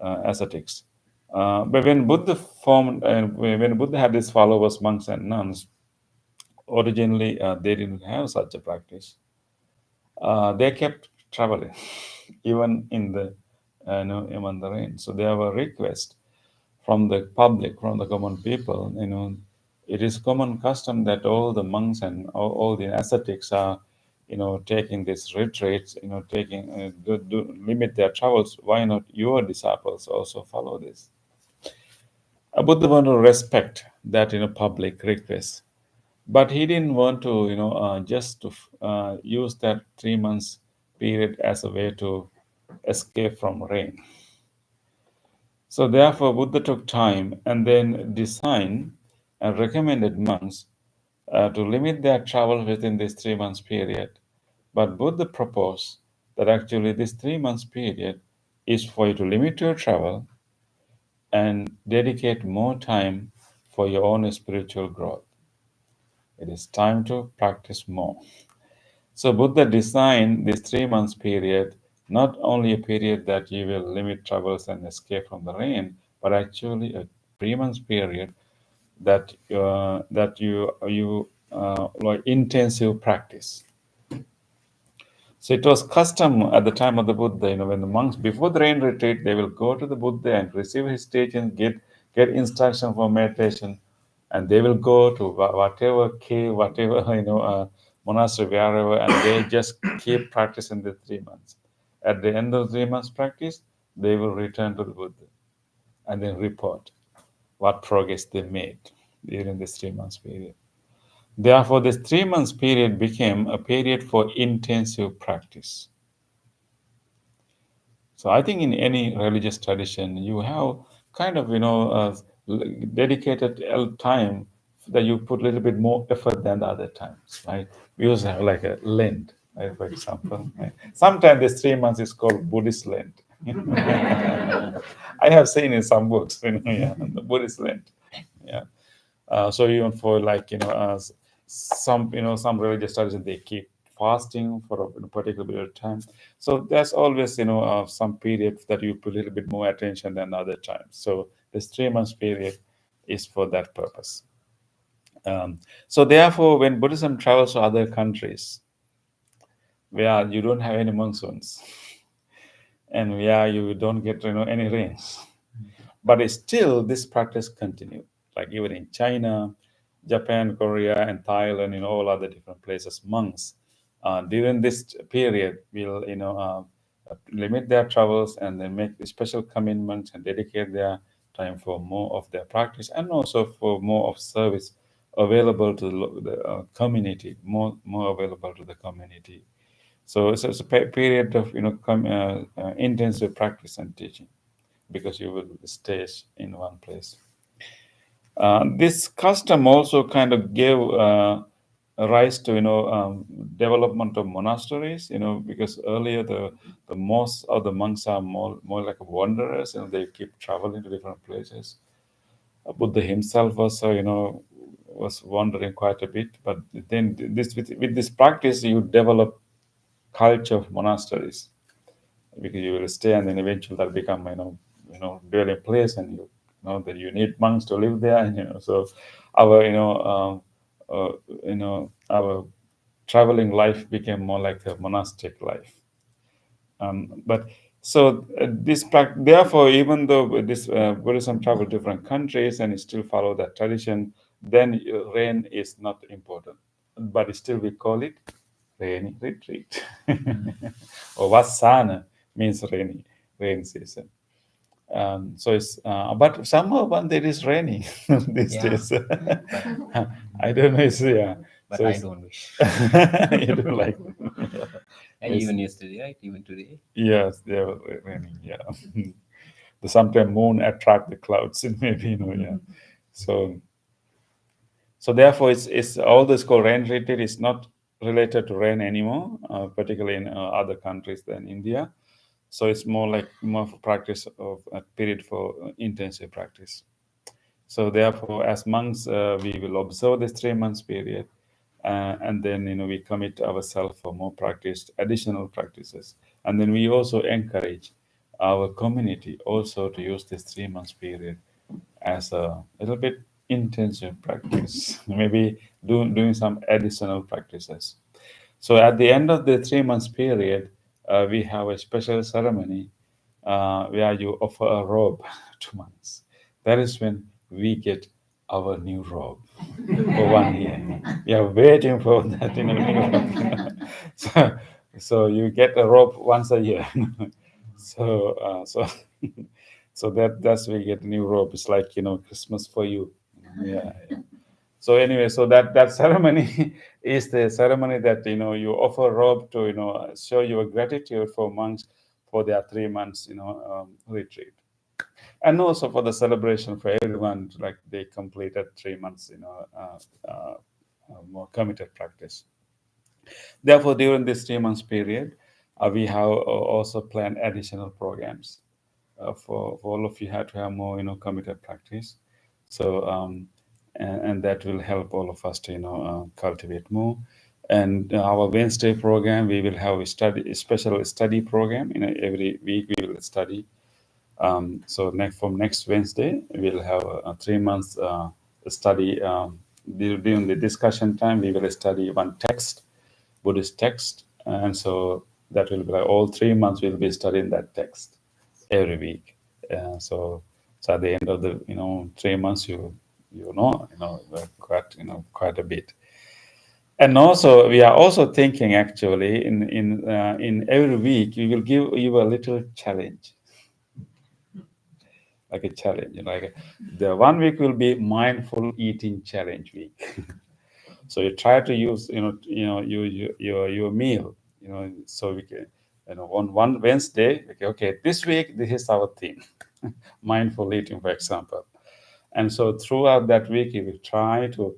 ascetics. But when Buddha formed, and when Buddha had his followers, monks and nuns, originally they didn't have such a practice. They kept traveling, even in the even the rain. So there were requests from the public, from the common people. It is common custom that all the monks and all the ascetics are, taking these retreats, taking limit their travels. Why not your disciples also follow this? Buddha want to respect that public request, but he didn't want to just to use that 3 months period as a way to escape from rain. So therefore, Buddha took time and then designed and recommended monks to limit their travel within this 3 months period. But Buddha proposed that actually this 3 months period is for you to limit your travel and dedicate more time for your own spiritual growth. It is time to practice more. So Buddha designed this 3 months period not only a period that you will limit travels and escape from the rain, but actually a 3 months period that you like intensive practice. So it was custom at the time of the Buddha, when the monks before the rain retreat, they will go to the Buddha and receive his teaching, get instruction for meditation, and they will go to whatever cave, whatever monastery, wherever, and they just keep practicing the 3 months. At the end of 3 months practice, they will return to the Buddha and then report what progress they made during this 3 months period. Therefore, this 3 months period became a period for intensive practice. So I think in any religious tradition, you have kind of, dedicated time that you put a little bit more effort than the other times, right? We also have like a Lent, right, for example. Right? Sometimes this 3 months is called Buddhist Lent. I have seen in some books, yeah, the Buddhist Lent. Yeah. So even for like some religious traditions they keep fasting for a particular period of time. So there's always some periods that you put a little bit more attention than other times. So this 3 months period is for that purpose. So therefore, when Buddhism travels to other countries where you don't have any monsoons and where you don't get any rains, but it's still this practice continued. Like even in China, Japan, Korea, and Thailand, in all other different places, monks during this period will limit their travels and then make special commitments and dedicate their time for more of their practice and also for more of service available to the community, more available to the community. So it's a period of intensive practice and teaching because you will stay in one place. This custom also kind of gave rise to development of monasteries. Because earlier the most of the monks are more like wanderers, and they keep traveling to different places. Buddha himself also was wandering quite a bit, but then with this practice you develop culture of monasteries because you will stay and then eventually that become dwelling place, and you know that you need monks to live there, and so our our traveling life became more like a monastic life. But so therefore, even though this Buddhism travel to different countries and it still follow that tradition, then rain is not important, but still we call it rainy retreat. Or Vassana means rain season. So it's but somehow when there is raining these Yeah. days. I don't know. But So I it's- don't wish. you don't like. Even yesterday, right? Even today. Yes, they were raining. Yeah. The sometimes moon attract the clouds. Maybe yeah. So therefore, it's all this called rain retreat is not related to rain anymore, particularly in other countries than India. So it's more of a practice of a period for intensive practice. So therefore, as monks, we will observe this 3 months period, and then we commit ourselves for more practice, additional practices, and then we also encourage our community also to use this 3 months period as a little bit intensive practice, maybe doing some additional practices. So at the end of the 3 months period, we have a special ceremony where you offer a robe to monks. That is when we get our new robe for 1 year. We are waiting for that, new robe. So you get a robe once a year. So so that's where you get a new robe. It's like Christmas for you. Yeah. So anyway, so that ceremony is the ceremony that you offer robe to show your gratitude for monks for their 3 months retreat, and also for the celebration for everyone, like they completed 3 months more committed practice. Therefore, during this 3 months period, we have also planned additional programs for all of you had to have more committed practice. So and that will help all of us to cultivate more. And our Wednesday program, we will have a special study program. Every week we will study. So from next Wednesday we'll have a 3 months study. During the discussion time, we will study one text, Buddhist text, and so that will be like all 3 months we'll be studying that text every week. So at the end of the 3 months, you know quite a bit. And also we are also thinking actually in every week we will give you a little challenge. like a challenge. Like the 1 week will be mindful eating challenge week. So you try to use your meal. So we can on one Wednesday. Okay, this week this is our theme, mindful eating, for example. And so throughout that week, you will try to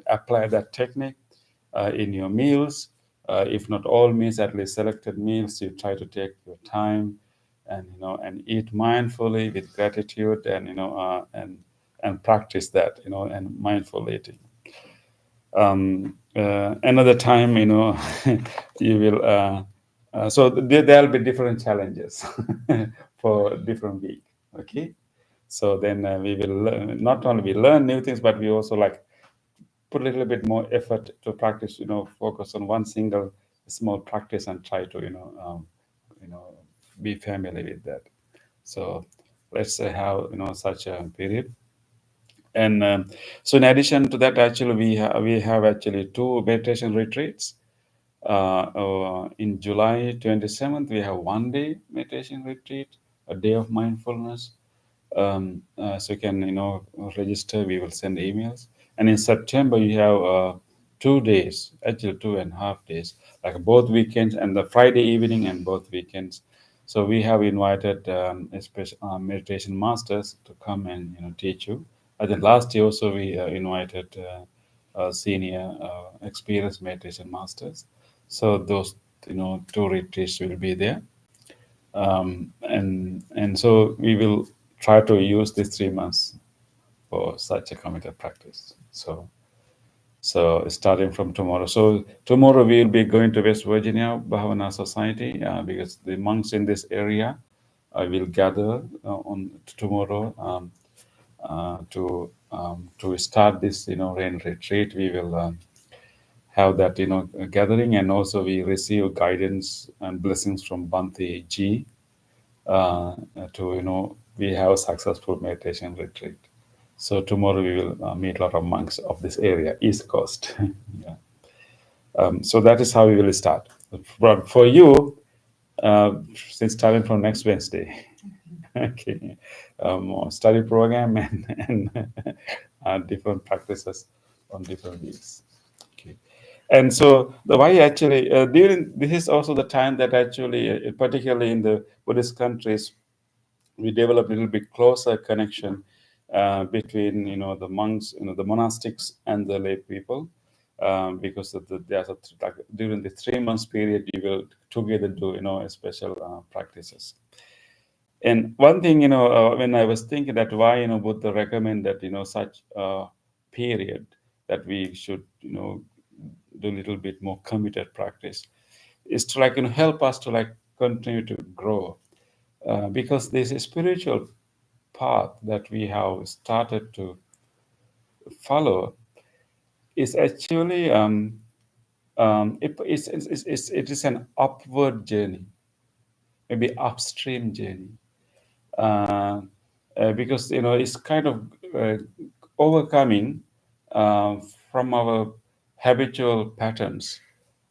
apply that technique in your meals. If not all meals, at least selected meals, you try to take your time and and eat mindfully with gratitude, and and practice that, and mindful eating. Another time, you will. So there'll be different challenges for different week. Okay, so then we will not only we learn new things, but we also like put a little bit more effort to practice. Focus on one single small practice and try to you know be familiar with that. So let's say have such a period. And so in addition to that, actually we have actually two meditation retreats. In July 27th, we have 1 day meditation retreat, a day of mindfulness. So you can register. We will send emails. And in September, you have 2 days, actually 2.5 days, like both weekends and the Friday evening and both weekends. So we have invited meditation masters to come and teach you. I think last year also we invited senior experienced meditation masters. So those two retreats will be there. And so we will try to use these 3 months for such a committed practice. So starting from tomorrow. So tomorrow we will be going to West Virginia Bhavana Society because the monks in this area will gather on tomorrow to start this rain retreat. We will have that gathering, and also we receive guidance and blessings from Bhante Ji to we have a successful meditation retreat. So tomorrow we will meet a lot of monks of this area, East Coast. Yeah. So that is how we will start. But for you, since starting from next Wednesday, okay, study program and different practices on different weeks. Okay. And so the why actually during this is also the time that actually, particularly in the Buddhist countries, we develop a little bit closer connection between the monks, the monastics and the lay people, because of there's like during the 3 months period you will together do special practices. And one thing when I was thinking that why Buddha recommend that such period that we should do a little bit more committed practice is to like help us to like continue to grow, because this spiritual path that we have started to follow is actually it is an upward journey, maybe upstream journey, uh, because it's kind of overcoming uh, from our habitual patterns.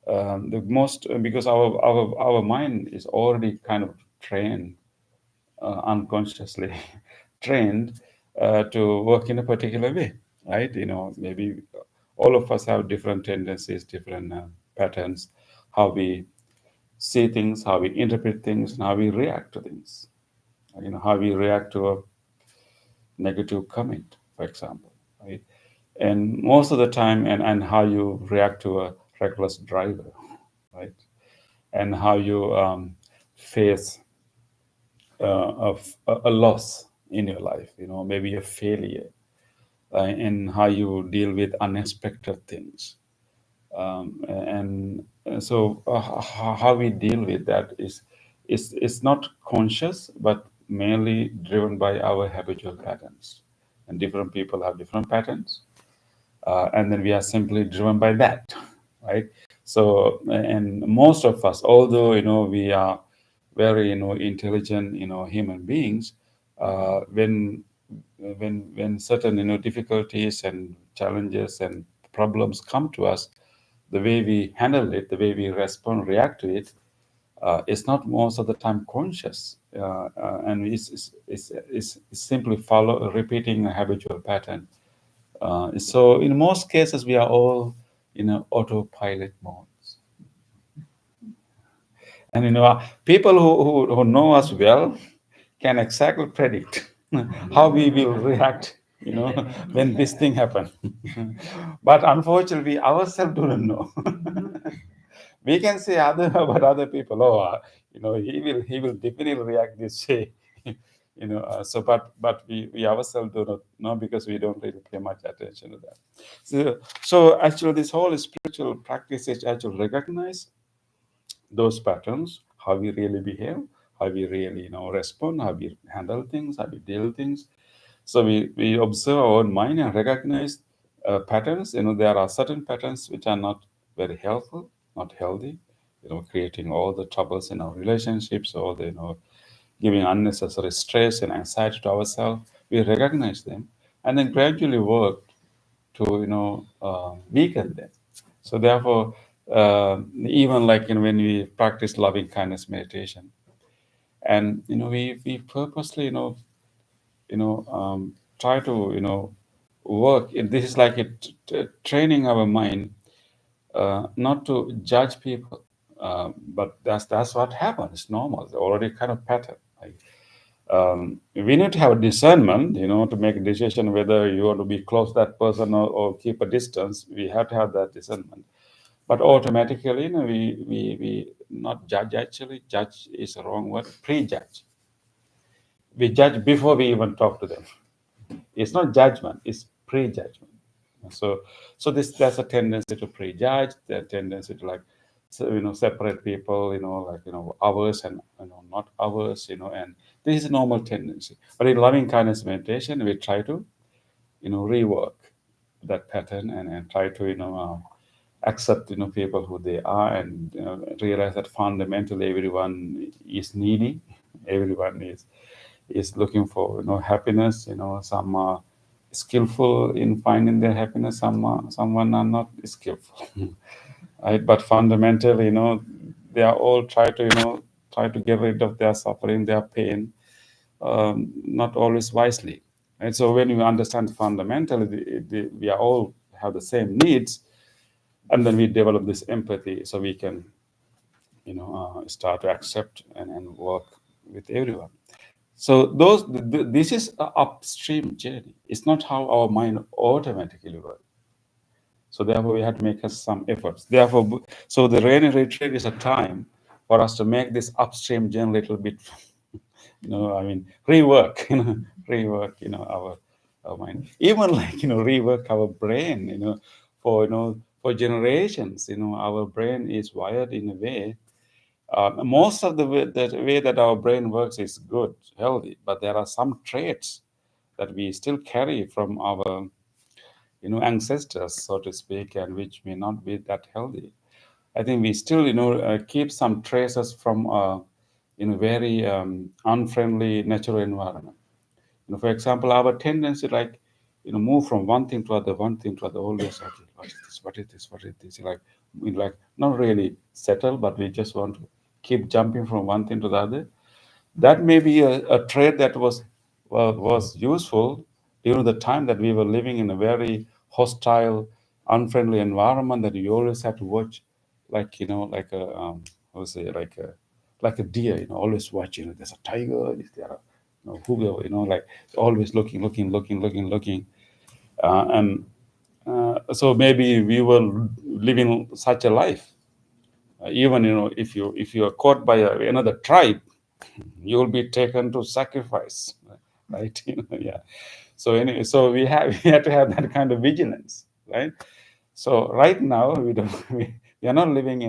The most because our mind is already kind of trained, unconsciously trained to work in a particular way, right? Maybe all of us have different tendencies, different patterns, how we see things, how we interpret things, and how we react to things. How we react to a negative comment, for example, right? And most of the time, and how you react to a reckless driver, right? And how you face a loss in your life, maybe a failure, and how you deal with unexpected things. And so how we deal with that is not conscious, but mainly driven by our habitual patterns. And different people have different patterns, and then we are simply driven by that, right? So, and most of us, although we are very intelligent human beings, when certain difficulties and challenges and problems come to us, the way we handle it, the way we respond, react to it, it's not most of the time conscious, and it's simply repeating a habitual pattern. So in most cases, we are all in an autopilot mode. And people who know us well can exactly predict how we will react, when this thing happens. But unfortunately, we ourselves do not know. We can say about other people, oh, he will definitely react this way. So but we ourselves do not know because we don't really pay much attention to that. So actually, this whole spiritual practice is actually recognize those patterns, how we really behave, how we really respond, how we handle things, how we deal things. So we observe our own mind and recognize patterns. There are certain patterns which are not very helpful, not healthy. Creating all the troubles in our relationships, or the giving unnecessary stress and anxiety to ourselves. We recognize them and then gradually work to weaken them. So therefore, even like when we practice loving kindness meditation, and we purposely try to work. This is like training our mind not to judge people, but that's what happens. It's normal. It's already kind of pattern. Like, we need to have discernment, to make a decision whether you want to be close to that person or keep a distance. We have to have that discernment. But automatically, we not judge. Actually, judge is a wrong word. Prejudge. We judge before we even talk to them. It's not judgment; it's prejudgment. So there's a tendency to prejudge. The tendency to separate people. Ours and not ours. And this is a normal tendency. But in loving kindness meditation, we try to rework that pattern and try to accept people who they are, and realize that fundamentally everyone is needy. Everyone is looking for happiness. Some are skillful in finding their happiness. Someone are not skillful. Right? But fundamentally, they are all try to get rid of their suffering, their pain, not always wisely. And so when you understand fundamentally, we are all have the same needs, and then we develop this empathy, so we can start to accept and work with everyone. So this is an upstream journey. It's not how our mind automatically works. So therefore, we have to make some efforts. Therefore, so the rainy retreat is a time for us to make this upstream journey a little bit, rework, our mind. Even rework our brain, for generations, our brain is wired in a way. Most of the way that our brain works is good, healthy, but there are some traits that we still carry from our ancestors, so to speak, and which may not be that healthy. I think we still keep some traces from very unfriendly natural environment. For example, our tendency move from one thing to other, always. Okay, what is this? Like not really settle, but we just want to keep jumping from one thing to the other. That may be a trait that was useful during the time that we were living in a very hostile, unfriendly environment, that you always had to watch, like how to say, like a deer, always watch. There's a tiger. Is there whoever, like always looking, and so maybe we were living such a life. Even if you are caught by another tribe, you will be taken to sacrifice, right? Yeah. So anyway, so we have to have that kind of vigilance, right? So right now we are not living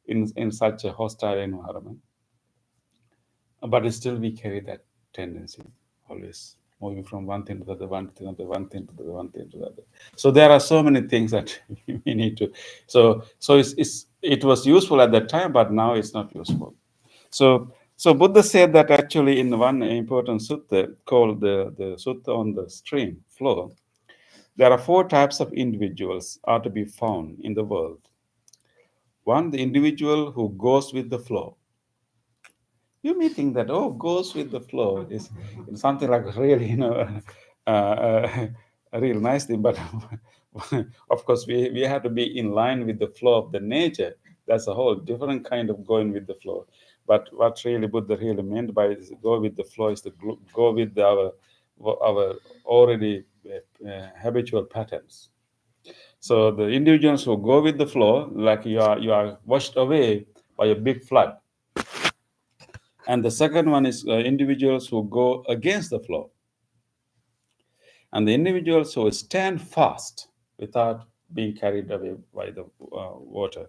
in such a hostile environment, but still we carry that tendency, always moving from one thing to the other, one thing to the one thing to the one thing to the other. So there are so many things that we need to. So it was useful at that time, but now it's not useful. So Buddha said that actually in one important sutta called the Sutta on the Stream Flow, there are 4 types of individuals are to be found in the world. One, the individual who goes with the flow. You may think that, oh, goes with the flow is something like really, uh, uh, a real nice thing. But of course, we have to be in line with the flow of the nature. That's a whole different kind of going with the flow. But what really Buddha really meant by go with the flow is to go with our already habitual patterns. So the individuals who go with the flow, like you are washed away by a big flood. And the second one is individuals who go against the flow. And the individuals who stand fast without being carried away by the water.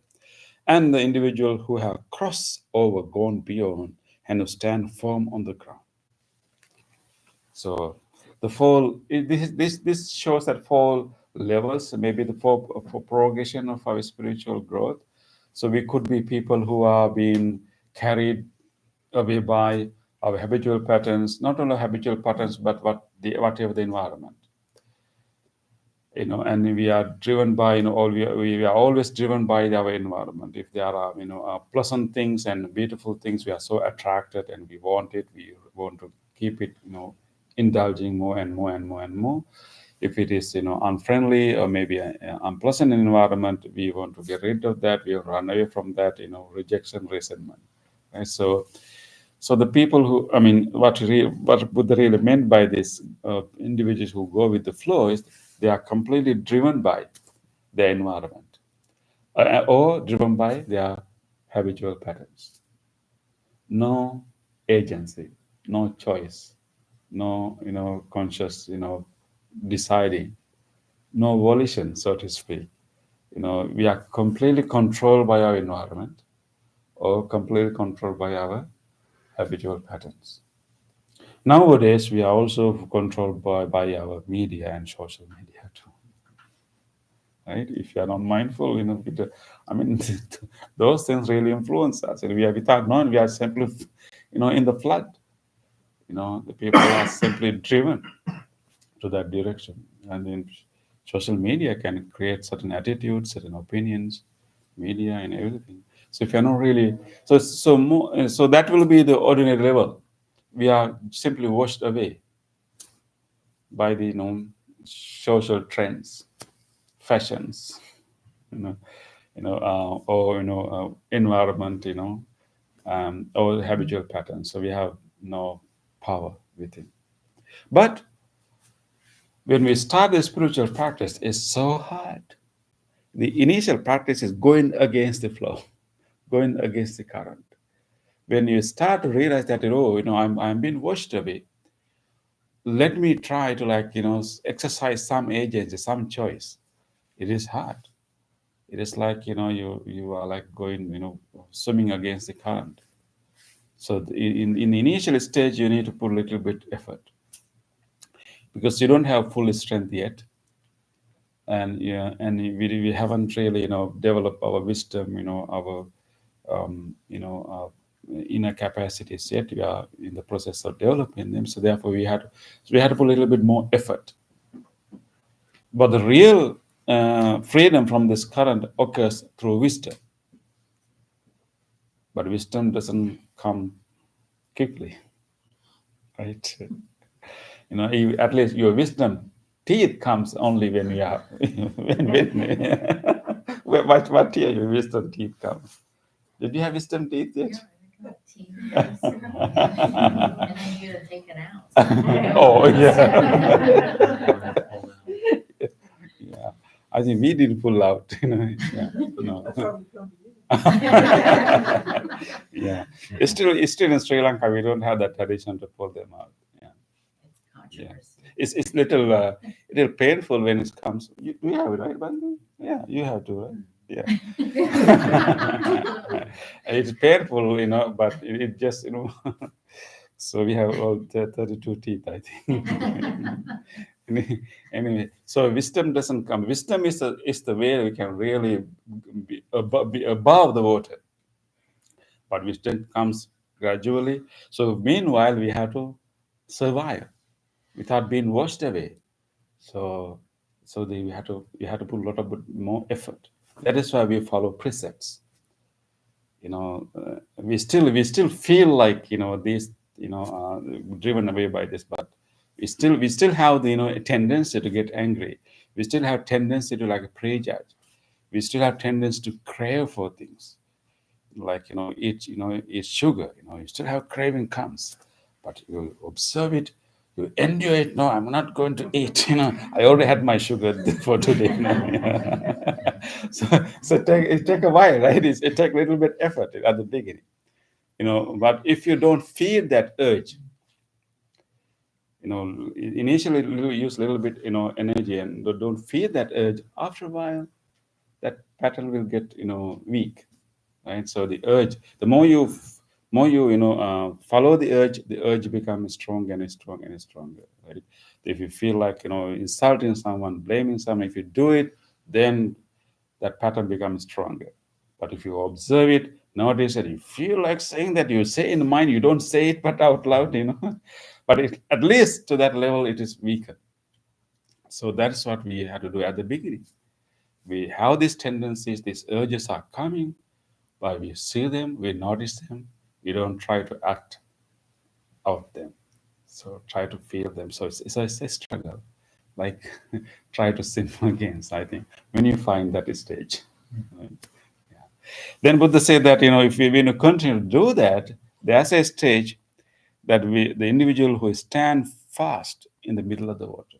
And the individual who have crossed over, gone beyond, and who stand firm on the ground. So the four, this shows that four levels, maybe the four progression of our spiritual growth. So we could be people who are being carried away by our habitual patterns, not only habitual patterns, but whatever the environment. And we are driven by, we are always driven by our environment. If there are, pleasant things and beautiful things, we are so attracted and we want it. We want to keep it, indulging more and more and more and more. If it is, unfriendly or maybe an unpleasant environment, we want to get rid of that. We run away from that, rejection, resentment. Right? So the people who, what Buddha really meant by this, individuals who go with the flow is they are completely driven by their environment or driven by their habitual patterns. No agency, no choice, no conscious, deciding, no volition, so to speak. We are completely controlled by our environment or completely controlled by our habitual patterns. Nowadays, we are also controlled by our media and social media too. Right? If you are not mindful, those things really influence us. And without knowing, we are simply, in the flood. The people are simply driven to that direction. And then social media can create certain attitudes, certain opinions, media and everything. So if you're not really, so that will be the ordinary level. We are simply washed away by the social trends, fashions, or environment, or habitual patterns. So we have no power within. But when we start the spiritual practice, it's so hard. The initial practice is going against the flow, going against the current. When you start to realize that, I'm being washed away, let me try to exercise some agency, some choice. It is hard. It is like, you are like going, swimming against the current. So in the initial stage, you need to put a little bit effort because you don't have full strength yet. And we haven't really, developed our wisdom, our, inner capacities yet. We are in the process of developing them. So therefore we had to put a little bit more effort. But the real freedom from this current occurs through wisdom. But wisdom doesn't come quickly, right? At least your wisdom teeth comes only when you are what year your wisdom teeth comes? Did you have wisdom teeth yet? And then you to take it out. Oh yeah. Yeah. I think we didn't pull out, Yeah. No. Yeah. It's still in Sri Lanka we don't have that tradition to pull them out. Yeah. It's controversy. It's little painful when it comes. You have it, right, Bandi? Yeah, you have to, right? Yeah. It's painful, but it just, so we have all 32 teeth, I think. Anyway, so wisdom doesn't come. Wisdom is the way we can really be above the water. But wisdom comes gradually. So meanwhile, we have to survive without being washed away. So we have to put a lot of more effort. That is why we follow precepts. we still feel like, these, driven away by this, but we still have the, a tendency to get angry. We still have tendency to like prejudge. We still have tendency to crave for things, like, eat sugar. You still have craving comes, but you observe it, you endure it. No, I'm not going to eat. I already had my sugar for today. So it take a while, right? It take a little bit effort at the beginning, But if you don't feel that urge, initially you use a little bit, energy, and don't feel that urge. After a while, that pattern will get, weak, right? So the urge, the more you follow the urge becomes strong and strong and stronger, right? If you feel like, insulting someone, blaming someone, if you do it, then that pattern becomes stronger. But if you observe it, notice it, you feel like saying that, you say in the mind, you don't say it but out loud, but at least to that level it is weaker. So that's what we had to do at the beginning. We have these tendencies, these urges are coming, but we see them, we notice them, we don't try to act out them. So try to feel them. So it's a struggle, like try to sin against, I think, when you find that stage. Right? Yeah. Then Buddha said that, if we continue to do that, there's a stage that the individual who stand fast in the middle of the water.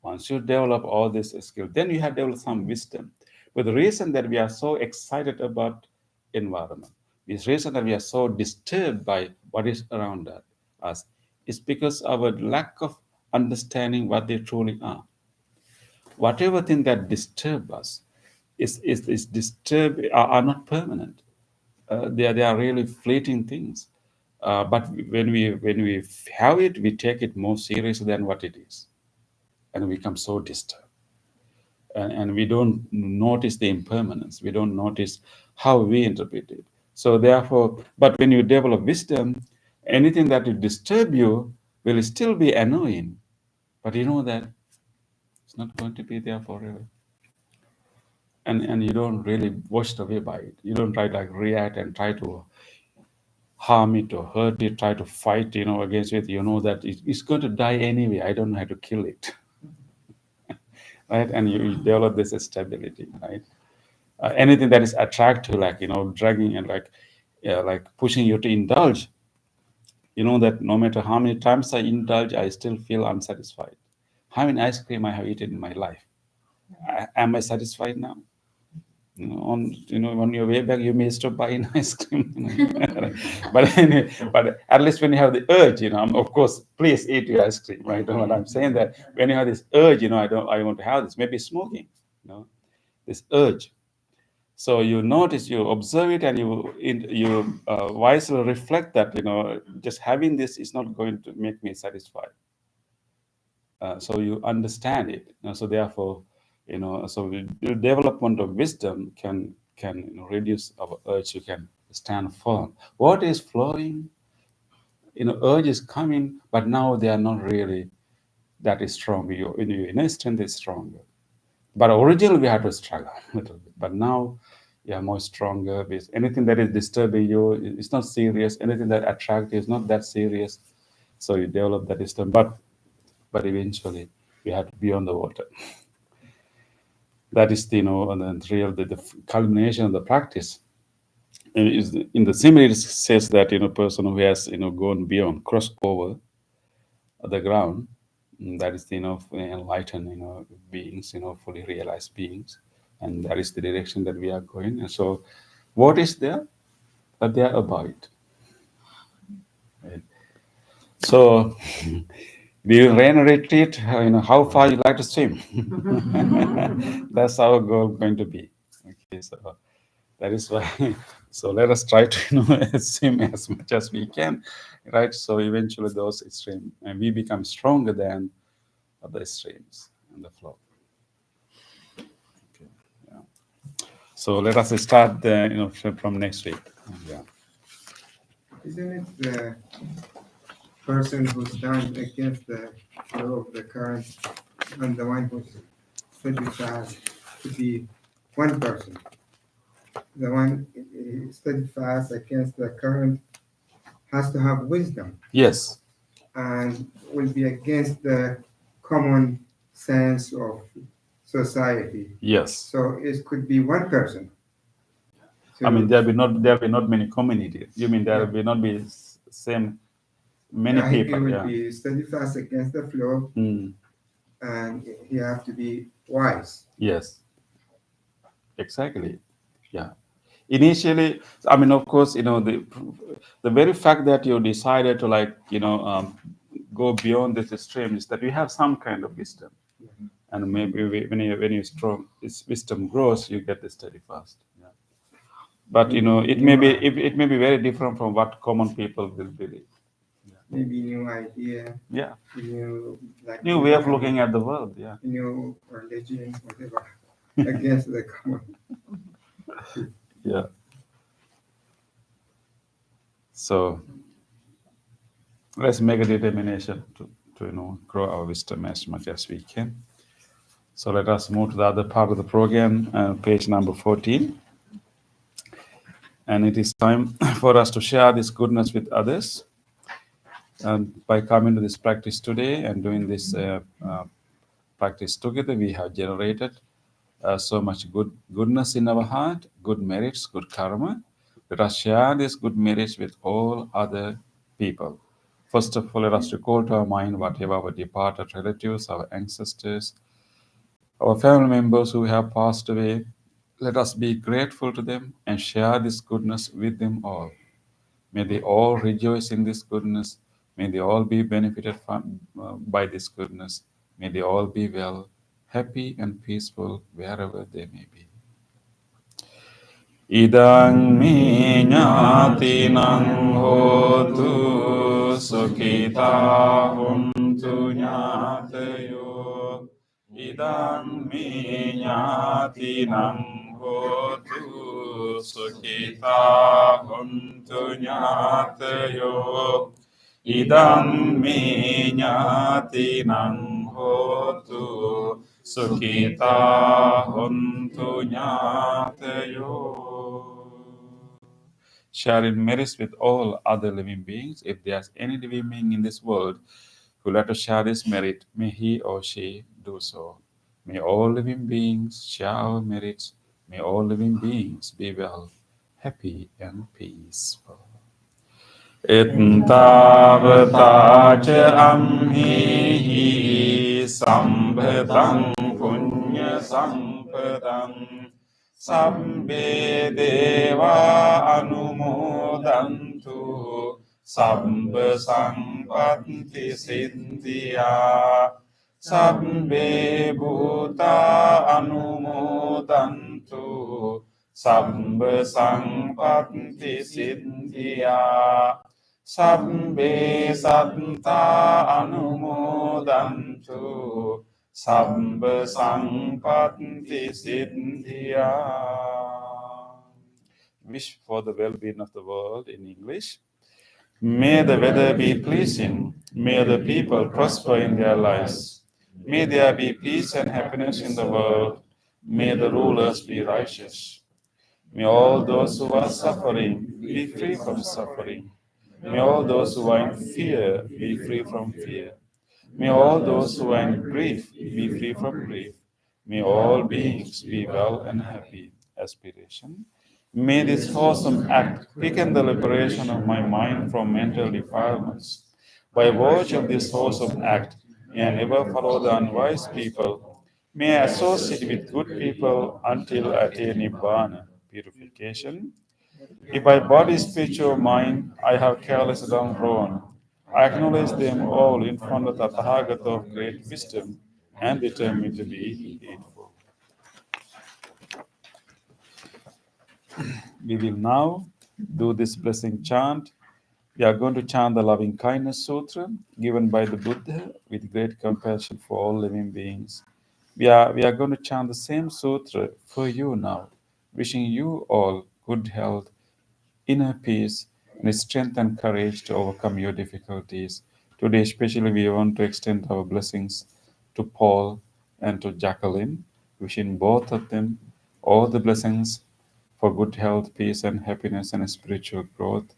Once you develop all this skill, then you have developed some wisdom. But the reason that we are so excited about environment, the reason that we are so disturbed by what is around us, is because of our lack of understanding what they truly are. Whatever thing that disturb us are not permanent. They are really fleeting things. But when we have it, we take it more serious than what it is, and we become so disturbed. And we don't notice the impermanence. We don't notice how we interpret it. So therefore, but when you develop wisdom, anything that will disturb you will still be annoying, but you know that it's not going to be there forever. And you don't really washed away by it. You don't try to like react and try to harm it or hurt it, try to fight, against it. You know that it's going to die anyway. I don't know how to kill it. Right? And you develop this stability, right? Anything that is attractive, like, dragging and like pushing you to indulge, that no matter how many times I indulge, I still feel unsatisfied. How many ice cream I have eaten in my life? Am I satisfied now? On your way back, you may stop buying ice cream. But at least when you have the urge, of course, please eat your ice cream, right? What I'm saying that when you have this urge, I want to have this. Maybe smoking, this urge. So you notice, you observe it, and you wisely reflect that, just having this is not going to make me satisfied. So you understand it. So therefore, so the development of wisdom can reduce our urge. You can stand firm. What is flowing? Urge is coming, but now they are not really that strong. Your inner strength is stronger. But originally we had to struggle a little bit. But now you are more stronger. Because anything that is disturbing you, it's not serious. Anything that attracts you is not that serious. So you develop that wisdom. But eventually we have to be on the water. That is the real the culmination of the practice. Is in the simile, it says that person who has gone beyond, crossed over the ground, that is the enlightened beings, fully realized beings, and that is the direction that we are going. And so, what is there? But they are abide. Right? So, do you rain retreat? How far you like to swim? That's our goal going to be. Okay, so that is why. So let us try to swim as much as we can, right? So eventually those streams, and we become stronger than other streams in the flow. Okay, yeah. So let us start from next week. Yeah. Isn't it the person who stands against the flow of the current and the one who switches has to be one person? the one steadfast against the current has to have wisdom Yes. and will be against the common sense of society. Yes. So it could be one person. I mean, to- there will be not many communities. You mean there will not be same many he people? will Yeah. be steadfast against the flow, Mm. and he have to be wise. Yes. Exactly. Yeah. Initially, I mean, of course, the very fact that you decided to go beyond this extreme is that you have some kind of wisdom, and maybe when you strong, this wisdom grows, you get the steadfast. Yeah. But it may be very different from what common people will believe. Maybe new idea, Yeah. new way of looking at the world. Yeah. new religion, whatever, against the common. Yeah. So let's make a determination to grow our wisdom as much as we can. So let us move to the other part of the program, page number 14. And it is time for us to share this goodness with others. And by coming to this practice today and doing this practice together, we have generated so much goodness in our heart, good merits, good karma. Let us share this good merits with all other people. First of all, let us recall to our mind whatever our departed relatives, our ancestors, our family members who have passed away. Let us be grateful to them and share this goodness with them all. May they all rejoice in this goodness. May they all be benefited by this goodness. May they all be well, happy, and peaceful wherever they may be. Idang me ñātīnaṃ hotu sukhitā hontu ñātayo. Idang me ñātīnaṃ hotu sukhitā hontu ñātayo. Idang me ñātīnaṃ hotu sukhitā hontu ñātayo. Sharing merits with all other living beings. If there's any living being in this world who like to share this merit, may he or she do so. May all living beings share our merits. May all living beings be well, happy, and peaceful. Ittavata ca amhihi sambhataṃ punya sampadam sabbe deva anumodantu sabba sampatti siddhya sabbe bhuta anumodantu sabba sampatti siddhya sabbe satta anumodantu sabba sampatti siddhya. Wish for the well-being of the world in English. May the weather be pleasing. May the people prosper in their lives. May there be peace and happiness in the world. May the rulers be righteous. May all those who are suffering be free from suffering. May all those who are in fear be free from fear. May all those who are in grief be free from grief. May all beings be well and happy. Aspiration. May this wholesome act quicken the liberation of my mind from mental defilements. By virtue of this wholesome act, may I never follow the unwise people. May I associate with good people until I attain Nibbana, purification. If by body, speech, or mind I have carelessly done wrong, I acknowledge them all in front of the Tathagata of great wisdom and determine to be heedful. We will now do this blessing chant. We are going to chant the Loving Kindness Sutra given by the Buddha with great compassion for all living beings. We are going to chant the same sutra for you now, wishing you all good health, inner peace, and strength and courage to overcome your difficulties. Today, especially, we want to extend our blessings to Paul and to Jacqueline, wishing both of them all the blessings for good health, peace, and happiness, and spiritual growth.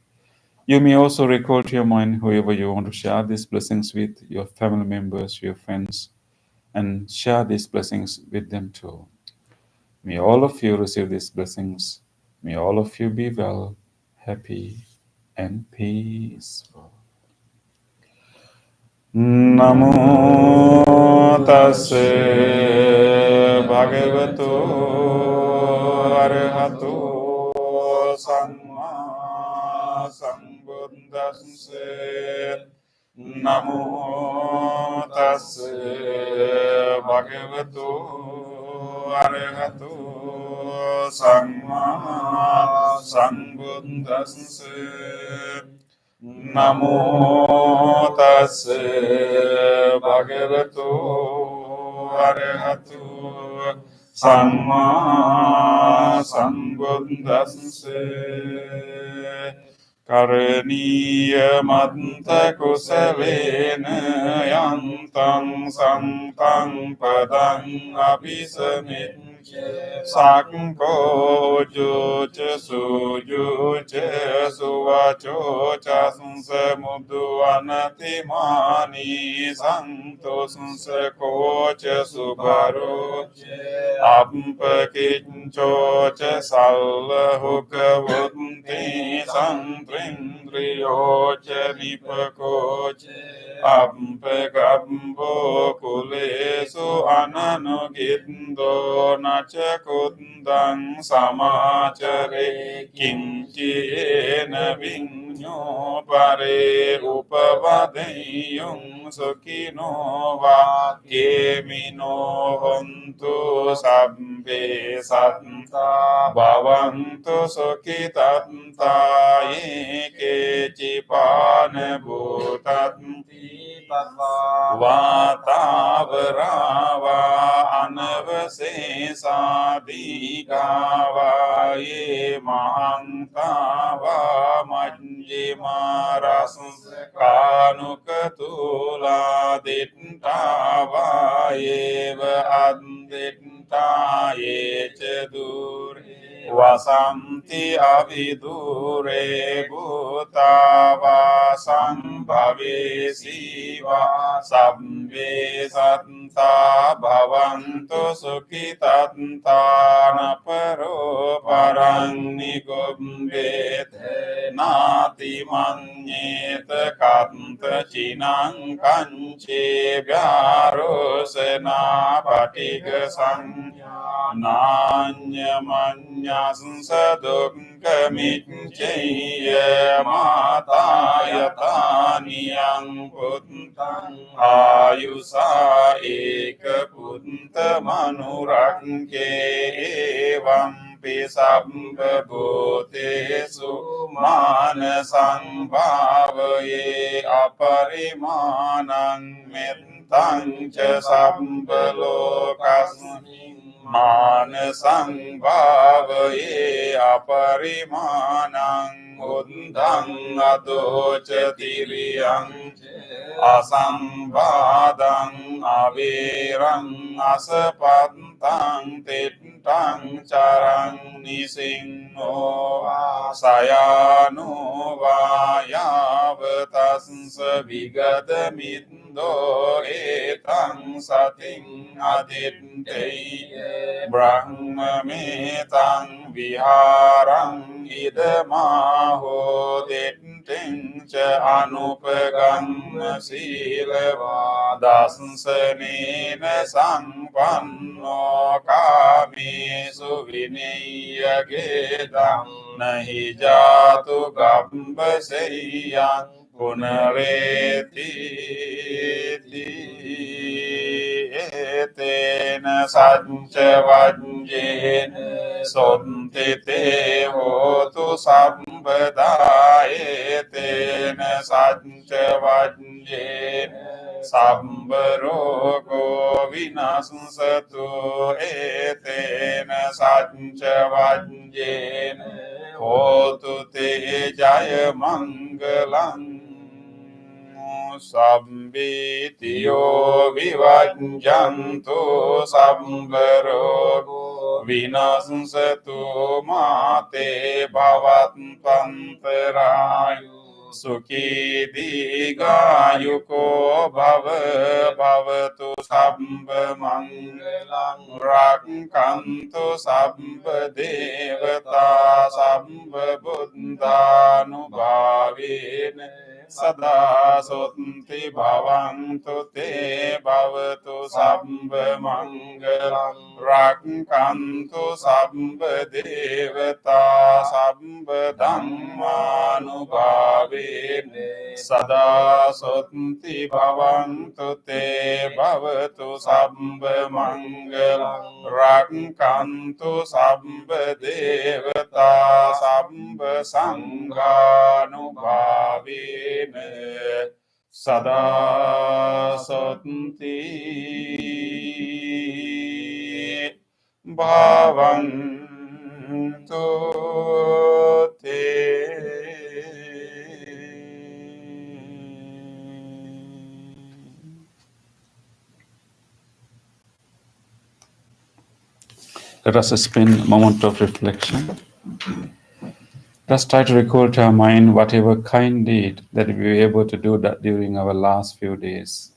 You may also recall to your mind whoever you want to share these blessings with, your family members, your friends, and share these blessings with them too. May all of you receive these blessings. May all of you be well, happy, and peaceful. Namo tassa bhagavato arahato samma sambuddhassa. Namo tassa bhagavato arahato samma sambuddhassa. Namo tassa bhagavato arahato samma sambuddhassa. Karaniya manta kusalena yantam samtam padang abhisamit Sakko jucha sujucha suvacho cha sunsa muddu anatimani santo sunsa kocha subaro ampakincho cha sallahukka vunti santrindriyo cha nipakocha Ampagambo kulesu ananugindo nacha kundang samacare kinchena vinyo pare upavadeyung sukino va kemino hontu sabbe satta bhavantu sukitanta eke cipane bhutanti Vatavarava anavasesādhikāvā ye mahantava majjimārasum kānukatulā dittava yeva addittā ye chadure Vasanti avidure bhutava sambhave siva sabbe satta bhavantu sukhitanta naparo parang nikumbete nati manyeta kanta chinang kanche vyarosena patiga sanya nanya manya Sansadukkamicchaya matayatani puntang ayusa eka punta manurakke evampi sabba bhutesu manasang bhavaye aparimanang mettang ca sabba lokasmin Manasang bhavaye aparimanang undang adocha tiriyang asambhadang avirang asapantang tintang charang nisingno sayano vayavatasya vigadamindo etang sating aditteya Brahma metang viharang idamaho ditting ca anupagang silava dasansanena sangpanno kami suviniya gedang nahi jatu gambaseyang punareti etena sanca vajjena sontite hotu sambada etena sanca vajjena sambaro vinasatu etena sanca vajjena hotu te jaya mangalang Sabbitiyo vivajjantu sabbaro විනස්සතු මාතේ භවත්පන්තරායු සුඛී දීඝායුකෝ භව භවතු සම්බ මංගලං රක්ඛන්තු සම්බ දේවතා සම්බ බුද්ධානුභාවේන සදා සොත්ති භවන්තු තේ භවතු සම්බ මංගලං රක්ඛන්තු සම්බ දේවතා සම්බ ධම්මානුභාවේන සදා සොත්ති භවන්තු තේ භවතු සම්බ මංගලං රක්ඛන්තු සම්බ දේවතා සම්බ සංඝානුභාවේන සදා සොත්ති භවන්තු තේ. Let us spend a moment of reflection. Let's try to recall to our mind whatever kind deed that we were able to do that during our last few days.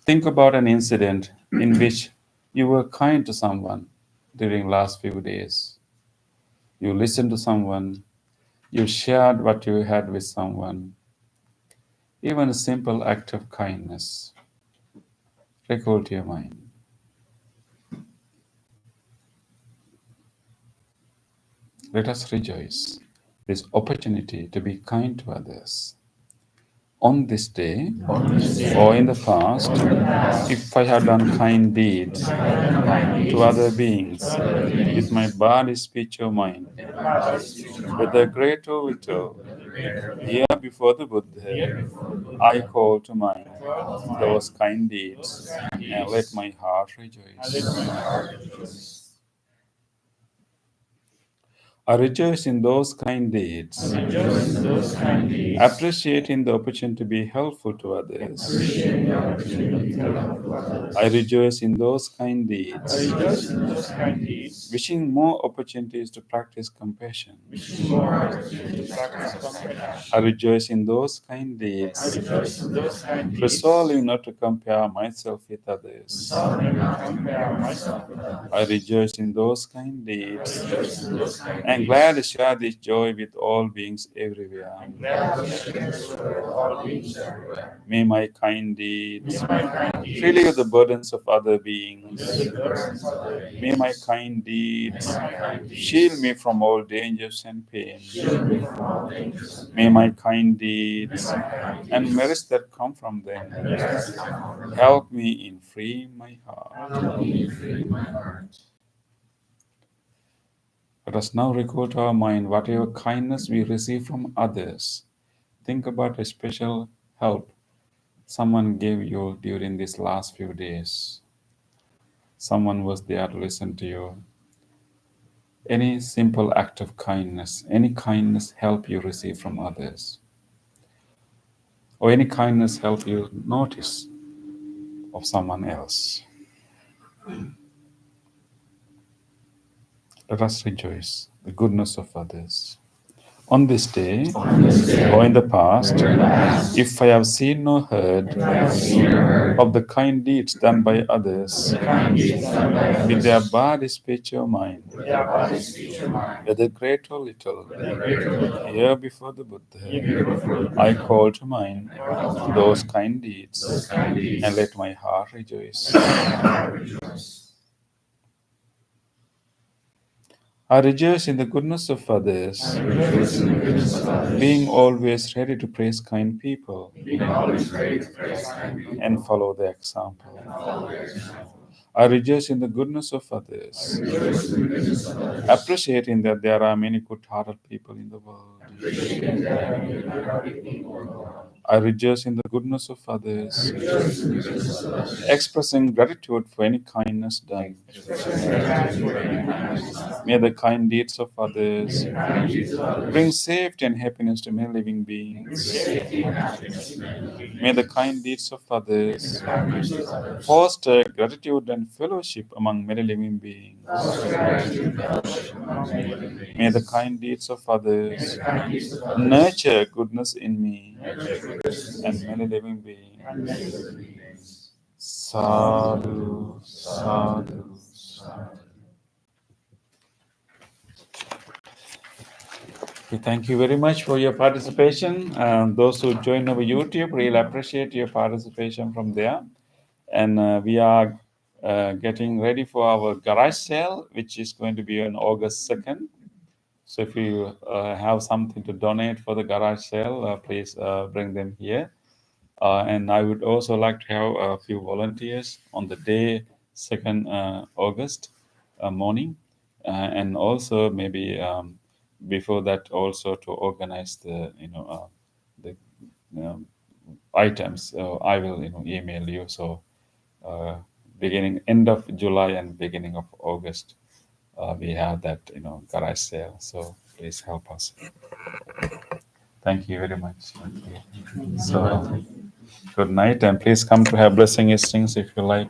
Think about an incident in which you were kind to someone during last few days. You listened to someone, you shared what you had with someone, even a simple act of kindness. Recall to your mind. Let us rejoice this opportunity to be kind to others. On this day, or in the past, if I have done kind deeds to other beings with my body, speech, or mind, whether great or little, here before the Buddha, I call to mind those kind deeds and let my heart rejoice. I rejoice in those kind deeds, appreciating the opportunity to be helpful to others. I rejoice in those kind deeds, wishing more opportunities to practice compassion. I rejoice in those kind deeds, resolving not to compare myself with others. I rejoice in those kind deeds, and glad to share this joy with all beings everywhere. May my kind deeds relieve the burdens of other beings. May my kind deeds shield me from all dangers and pain. May my kind deeds and merits that come from them help me in freeing my heart. Let us now recall to our mind whatever kindness we receive from others. Think about a special help someone gave you during these last few days. Someone was there to listen to you. Any simple act of kindness, any kindness help you receive from others, or any kindness help you notice of someone else. Let us rejoice the goodness of others. On this day, or in the past, if I have seen or heard of the kind deeds done by others with their body, speech, or mind, whether great or little, here before the Buddha, I call to mind those kind deeds and let my heart rejoice. I rejoice in the goodness of others, being always ready to praise kind people and follow their example. I rejoice in the goodness of others, appreciating that there are many good-hearted people in the world. I rejoice in the goodness of others, expressing gratitude for any kindness done. May the kind deeds of others bring safety and happiness to many living beings. May the kind deeds of others foster gratitude and and fellowship among many living beings. Most gratitude and fellowship among many living beings. May the kind deeds of others Kind deeds of others nurture goodness in me nurture goodness in and me many living beings. and many living beings. Sadhu, sadhu, sadhu. Okay, thank you very much for your participation. Those who join our YouTube, really appreciate your participation from there. And we are getting ready for our garage sale, which is going to be on August 2nd. So if you have something to donate for the garage sale, please bring them here. And I would also like to have a few volunteers on the day 2nd August morning, and also maybe before that also to organize the the items. So I will email you. So beginning end of July and beginning of August, we have that garage sale. So please help us. Thank you very much. So good night, and please come to have blessing instincts if you like.